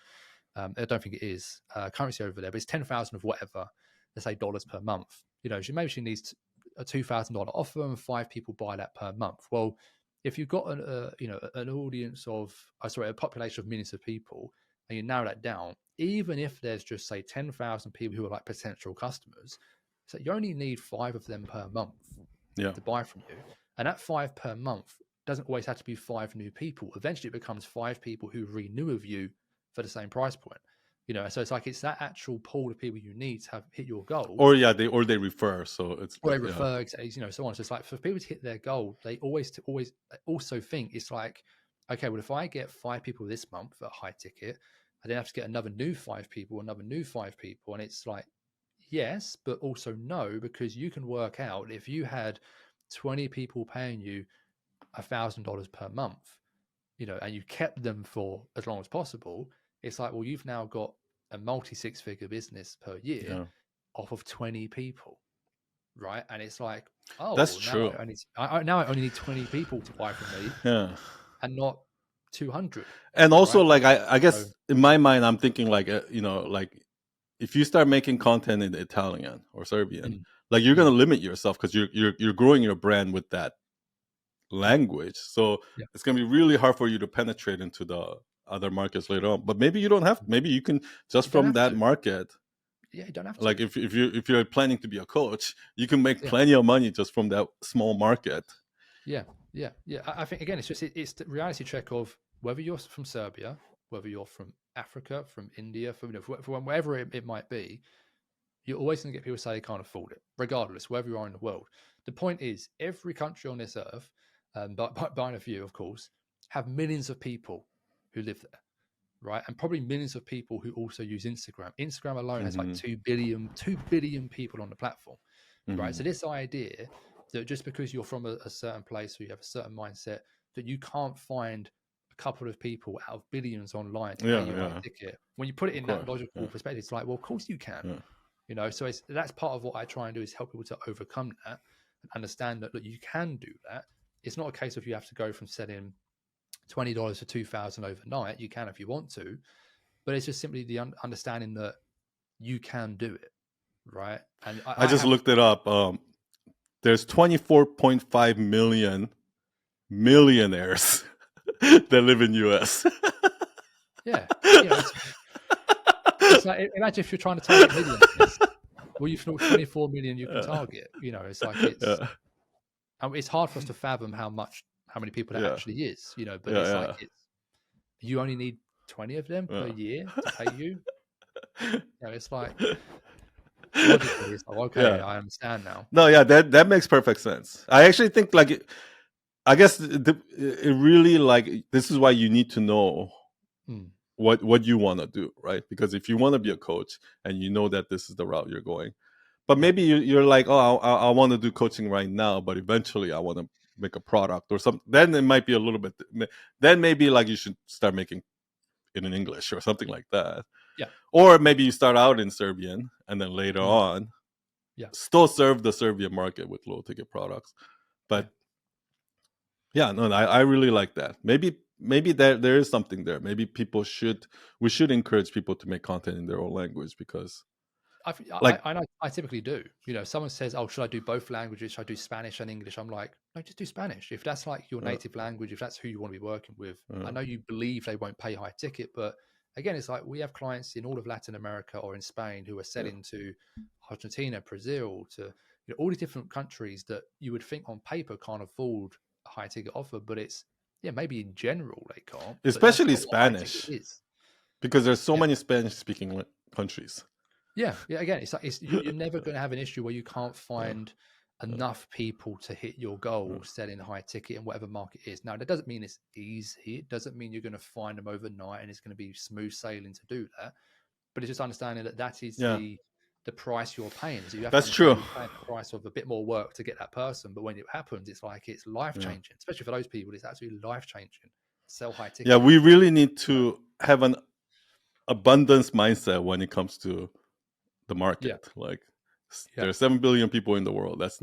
I don't think it is currency over there, but it's 10,000 of whatever, let's say, dollars per month. She needs a $2,000 offer, and 5 people buy that per month. Well, if you've got an audience of, a population of millions of people, and you narrow that down, even if there's just say 10,000 people who are like potential customers, so you only need 5 of them per month Yeah. to buy from you, and that 5 per month doesn't always have to be 5 new people. Eventually, it becomes 5 people who renew with you for the same price point. So it's like it's that actual pool of people you need to have hit your goal. Or they refer, so it's Or they refer, so on. So it's like, for people to hit their goal, they always also think it's like, okay, well, if I get 5 people this month at high ticket, I then have to get another new 5 people, and it's like, yes, but also no, because you can work out, if you had 20 people paying you $1,000 per month, and you kept them for as long as possible, it's like, well, you've now got a multi six-figure business per year Yeah. off of 20 people, right? And it's like, oh, That's well, true. now I only need 20 people to buy from me Yeah. and not 200, And also, right? like, I So, guess in my mind, I'm thinking like, like if you start making content in Italian or Serbian, mm, like you're gonna mm, limit yourself because you're growing your brand with that yeah, language. So yeah. it's gonna be really hard for you to penetrate into the other markets later on. But maybe you don't have. Maybe you can just You don't from have that to. market. Yeah, you don't have to. Like if you're planning to be a coach, you can make Yeah. plenty of money just from that small market. Yeah, yeah. I think again, it's the reality check of whether you're from Serbia, whether you're from Africa, from India, from wherever it might be. You're always going to get people say they can't afford it, regardless wherever you are in the world. The point is, every country on this earth, by a few, of course, have millions of people who live there, right? And probably millions of people who also use Instagram. Instagram alone has like Hmm. 2 billion people on the platform, right? So Hmm. this idea that just because you're from a certain place or you have a certain mindset, that you can't find a couple of people out of billions online to pay Yeah, you a high yeah, ticket, when you put it of in that course. logical Yeah, perspective, it's like, well, of course you can. yeah. So that's part of what I try and do, is help people to overcome that and understand that, look, you can do that. It's not a case of you have to go from selling $20 to 2,000 overnight. You can if you want to, but it's just simply the understanding that you can do it, right? And I I just have, looked it up. There's 24.5 million millionaires that live in US. yeah, it's like, imagine if you're trying to target millionaires. Well, you've got 24 million you can Yeah, target. It's like it's hard for us to fathom how many people that yeah, actually is. But it's like yeah, you only need 20 of them per yeah, year to pay you. yeah. It's like logically, it's like, okay, Yeah. I understand now. No, yeah, that makes perfect sense. I actually think like I guess it really like this is why you need to know Mm, what you want to do, right? Because if you want to be yeah, a coach and you know that this is the route you're going, but yeah, maybe you're like, oh, I want to do coaching right now, but eventually I want to make a product or something. Then it might be a little bit. Then maybe like you should start making it in English or something like that. yeah, Or maybe you start out in Serbian and then later mm, on yeah, still serve the Serbian market with low ticket products. yeah. But yeah, no, I really like that. Maybe there is something there. Maybe we should encourage people to make content in their own language because like I know I typically do. Someone says, "Oh, should I do both languages? Should I do Spanish and English?" I'm like, no, just do Spanish. If that's like your uh, native language, if that's who you want to be working with, I uh, know you believe they won't pay high ticket, but again, it's like we have clients in all of Latin America or in Spain who are yeah. selling to Argentina, Brazil, to all these different countries that you would think on paper can't afford a high ticket offer, but it's maybe in general they can't, but that's Especially not what high ticket Spanish is. because there's so Yeah. many Spanish speaking countries. Yeah, yeah. Again, it's like you're never going to have an issue where you can't uh, find uh, enough people to hit your uh, goal selling high ticket in whatever market it is. Now, that doesn't mean it's easy. It doesn't mean you're going to find them overnight and it's going to be smooth sailing to do that. But it's just understanding that that is yeah, the price you're paying. So you have to that's understand true. you're paying the price of a bit more work to get that person. But when it happens, it's like it's life Yeah, changing, especially for those people. It's absolutely life changing. Sell high yeah. ticket. We really need You know? to have an abundance mindset when it comes to the Yeah, market. Like yeah. there's 7 billion people in the world. That's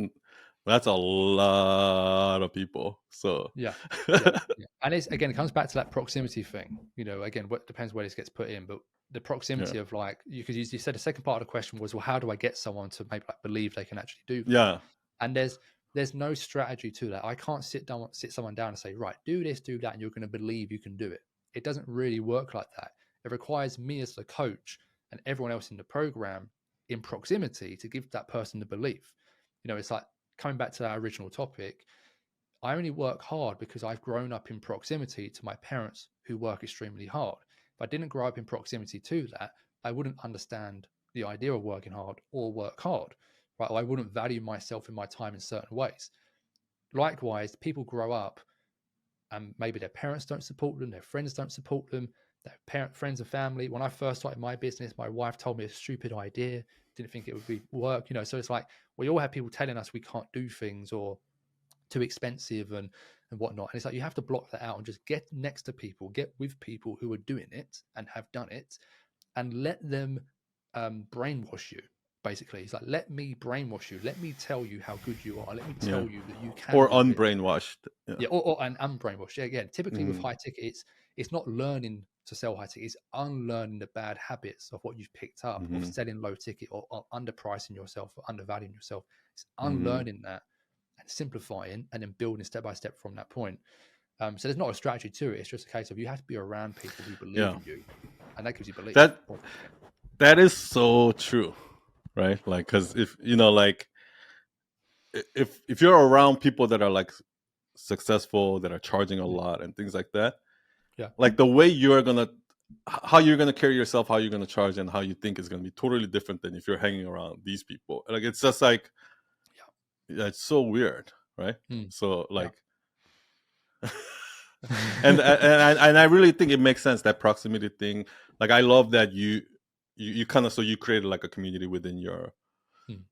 a lot of people. So Yeah, yeah, yeah. And it's again, it comes back to that proximity thing. Again, what depends where this gets put in, but the yeah, proximity of like because you said the second part of the question was, well, how do I get someone to maybe like believe they can actually do that? yeah, And there's no strategy to that. I can't sit someone down and say, right, do this, do that, and you're going to believe you can do it. It doesn't really work like that. It requires me as the coach and everyone else in the program in proximity to give that person the belief. It's like coming back to our original topic. I only work hard because I've grown up in proximity to my parents who work extremely hard. If I didn't grow up in proximity to that, I wouldn't understand the idea of working hard or work hard, right? Or I wouldn't value myself and my time in certain ways. Likewise, people grow up and maybe their parents don't support them, their friends don't support them, friends and family. When I first started my business, my wife told me a stupid idea, didn't think it would be work, So it's like we all have people telling us we can't do things or too expensive and whatnot. And it's like you have to block that out and just get next to people, get with people who are doing it and have done it, and let them brainwash you. Basically, it's like, let me brainwash you. Let me tell you how good you are. Let me Yeah. tell you that you can Or do it. unbrainwashed. Yeah, or and unbrainwashed. Yeah, again, typically with Mhm. high ticket, it's not learning to sell high ticket. It's unlearning the bad habits of what you've picked up of Mhm. selling low ticket or underpricing yourself or undervaluing yourself. It's Mhm. unlearning that and simplifying and then building step by step from that point. So there's not a strategy to it. It's just a case of you have to be around people who believe Yeah. in you, and that gives you belief. That that is so true, right? Like, because if you know, like, if you're around people that are like successful, that are charging a lot and things like that, Yeah, like the way you're gonna, how you're gonna carry yourself, how you're gonna charge, and how you think is gonna be totally different than if you're hanging around these people. Like, it's just like, yeah, it's so weird, right? mm, So yeah, like, and I really think it makes sense, that proximity thing. Like, I love that you kind of, so you created like a community within your mm,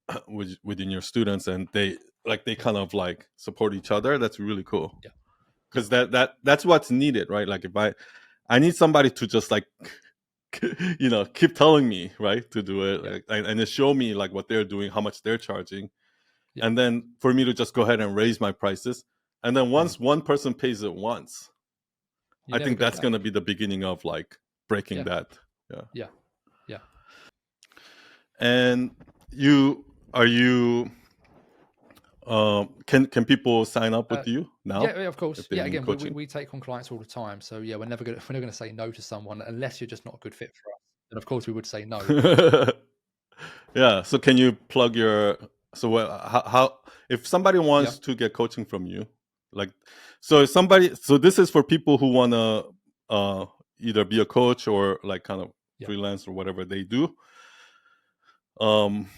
within your students, and they yeah, kind of like support each other. That's really cool, yeah, yeah, because that's what's needed, right? Like, if I need somebody to just like keep telling me, right, to do it, yeah, like, and to show me like what they're doing, how much they're charging, yeah. and then for me to just go ahead and raise my prices. And then Mm. once one person pays it once, You I never think go that's going to back. be the beginning of like breaking Yeah, that. Yeah. yeah, yeah. And you are you can people sign up Uh, with you yeah, now of course. if they Yeah, need again, we, we, coaching? we take on clients all the time. So yeah, we're never gonna say no to someone unless you're just not a good fit for us. And of course, we would say no. Yeah. So can you plug your, so what, how if somebody Yeah, wants to get coaching from you, like, so if somebody, so this is for people who want to either be a coach or like kind of yeah, freelance or whatever they do, um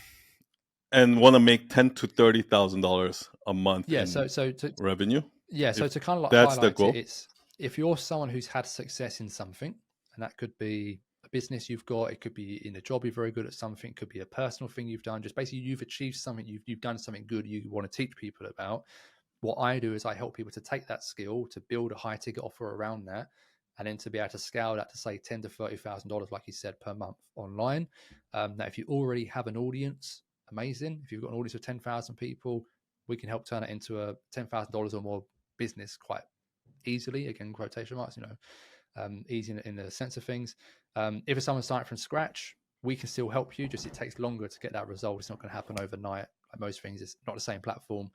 and want to make $10,000 to $30,000 a month yeah. in revenue. So If to kind of like that's the highlight it, goal. it's if you're someone who's had success in something, and that could be a business you've got, it could be in a job you're very good at something, it could be a personal thing you've done. Just basically, you've achieved something, you've done something good, you want to teach people about. What I do is I help people to take that skill, to build a high ticket offer around that, and then to be able to scale that to say $10,000 to $30,000, like you said, per month online. Now, if you already have an audience, amazing. If you've got an audience of 10,000 people, we can help turn it into a $10,000 or more business quite easily. Again, quotation marks, easy in the sense of things. If it's someone starting from scratch, we can still help you. Just it takes longer to get that result. It's not going to happen overnight. Like most things, it's not the same platform.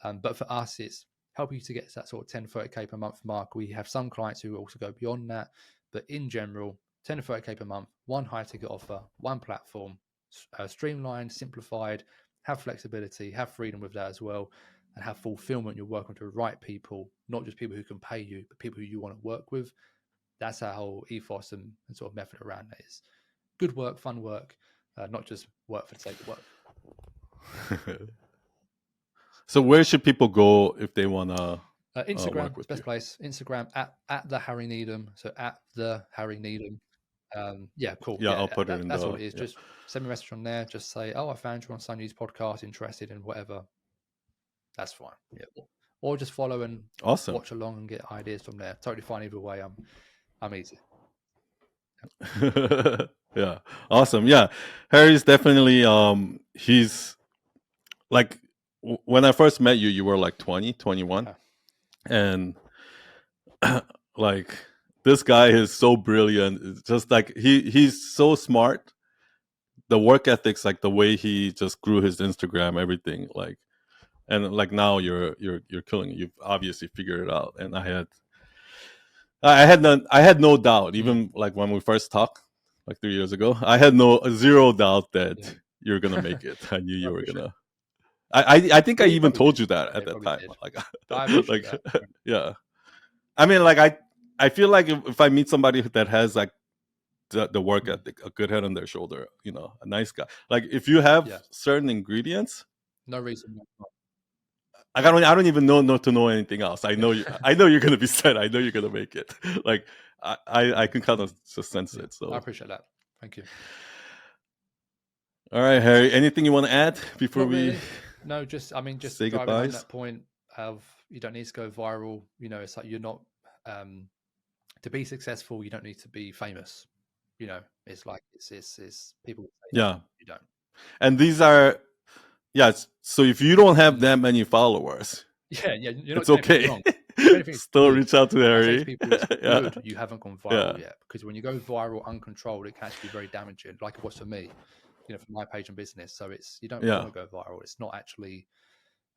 But for us, it's helping you to get to that sort of 10-30K per month mark. We have some clients who also go beyond that. But in general, 10-30K per month, one high ticket offer, one platform, streamlined, simplified, have flexibility, have freedom with that as well, and have fulfillment. You're working with the right people, not just people who can pay you, but people who you want to work with. That's our whole ethos and sort of method around that is good work, fun work, not just work for the sake of work. So where should people go if they want to Instagram work is with best you? place. Instagram at the Harry Needham. So at the Harry Needham. Yeah, cool. Yeah, Yeah, I'll put it in that's all the, it is. yeah. Just send me a message on there. Just say, oh, I found you on Sunny's podcast, interested in whatever. That's fine. Yeah. Or just follow and Awesome. watch along and get ideas from there. Totally fine either way. I'm easy. Yeah, awesome. Yeah, Harry's definitely he's like, when I first met you, you were like 20, 21, Yeah. and like, this guy is so brilliant. It's just like he's so smart. The work ethics, like the way he just grew his Instagram, everything, like, and like now you're killing it. You've obviously figured it out, and I had no doubt, Mm, even like when we first talked like 3 years ago. I had no zero doubt yeah. that you're gonna make it. I knew I you were appreciate it. gonna. I think I Well, you even probably did. told you that at Yeah, that probably time. did. Like, I appreciate like, that. yeah. I mean, like, I feel like if I meet somebody that has like the work Mm, ethic, a good head on their shoulder, a nice guy. Like, if you have yeah. certain ingredients, No reason. like, I don't even know anything else. I Yeah. know you're gonna be set. I know you're gonna make it. Like, I can kind of just sense Yeah. it. I So, appreciate that. Thank you. all right, Harry. Anything you want to add before Not we really. No, just I mean, just say driving home goodbyes? that point. you don't need to go viral. You know, it's like you're not to be successful. You don't need to be famous. You know, it's like it's people say Yeah. you don't. And these are, so if you don't have that many followers, Yeah, you're not it's doing anything okay. wrong. If anything, it's Still good. reach out to I say Harry. to people, it's Yeah. good you haven't gone viral yet, because when you go viral uncontrolled, it can actually be very damaging, like it was for me, you know, for my page and business. So it's, you don't want to go viral. It's not actually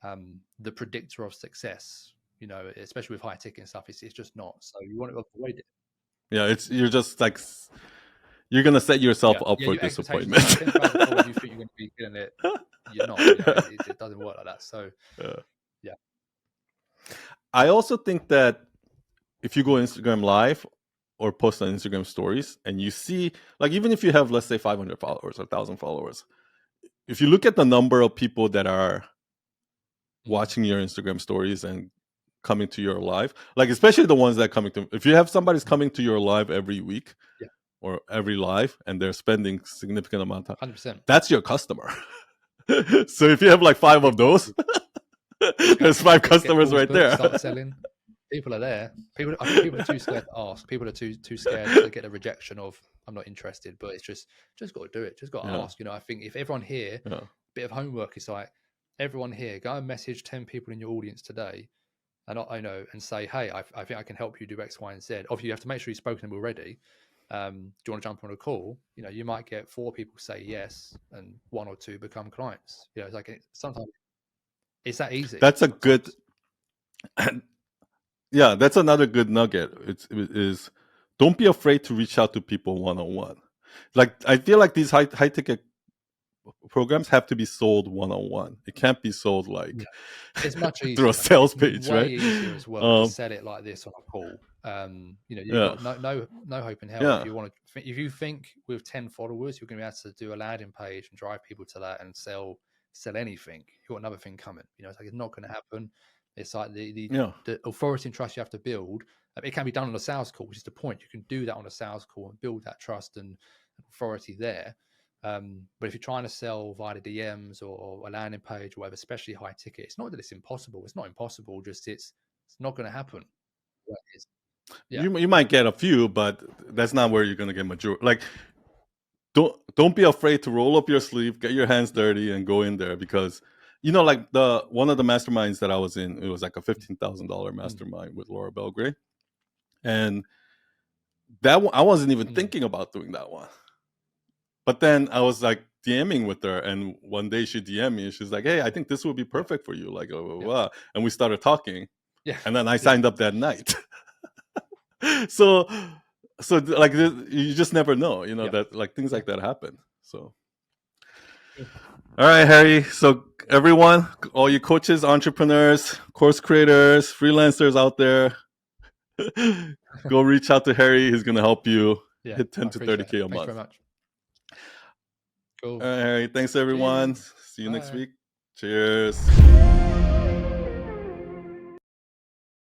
the predictor of success, you know, especially with high ticket and stuff. It's just not. So you want to avoid it. Yeah, you're just like, you're gonna set yourself up for your disappointment. expectations are like 10,000 followers, you think you're going to be killing it, you're not. You know, it doesn't work like that. So yeah. I also think that if you go Instagram live or post on Instagram stories and you see, like, even if you have, let's say, 500 followers or 1,000 followers, if you look at the number of people that are watching your Instagram stories and coming to your live, like, especially the ones that coming to, if you have somebody's coming to your live every week or every live and they're spending significant amount of time, 100%. that's your customer. So if you have like 5 of those, there's 5 customers right there. Start selling. People are there. I think people are too scared to ask. People are too scared to get a rejection of, I'm not interested. But it's just got to do it. Just got to ask. You know, I think if everyone here, bit of homework is like, everyone here, go and message 10 people in your audience today, and I know, and say, hey, I think I can help you do X, Y, and Z. Obviously, you have to make sure you've spoken to them already. Do you want to jump on a call? You know, you might get 4 people say yes, and 1 or 2 become clients. You know, it's like sometimes it's that easy. That's a good. Yeah, that's another good nugget. It is, don't be afraid to reach out to people one-on-one. Like, I feel like these high ticket programs have to be sold one-on-one. It can't be sold like it's much easier through a sales page, way right? easier as well to sell it like this on a call. You know, you've got no hope in hell. If you want to, if you think with 10 followers you're going to be able to do a landing page and drive people to that and sell anything, you've got another thing coming. You know, it's like, it's not going to happen. It's like the authority and trust you have to build. It can be done on a sales call, which is the point. You can do that on a sales call and build that trust and authority there. But if you're trying to sell via the DMs or a landing page or whatever, especially high ticket, it's not that it's impossible. It's not impossible. Just it's not going to happen. You might get a few, but that's not where you're going to get majority. Like, don't be afraid to roll up your sleeve, get your hands dirty, and go in there, because, you know, like one of the masterminds that I was in, it was like a $15,000 mastermind with Laura Belgray, and that one, I wasn't even thinking about doing that one. But then I was like DMing with her, and one day she DM'd me, and she's like, "Hey, I think this would be perfect for you." Like, and we started talking, and then I signed up that night. so like, you just never know, you know, that like things like that happen. So, all right, Harry. So everyone, all you coaches, entrepreneurs, course creators, freelancers out there, go reach out to Harry. He's gonna help you hit 10 to 30K a month. Thanks very much. Cool. All right, Harry. Thanks, everyone. See you next week. Cheers.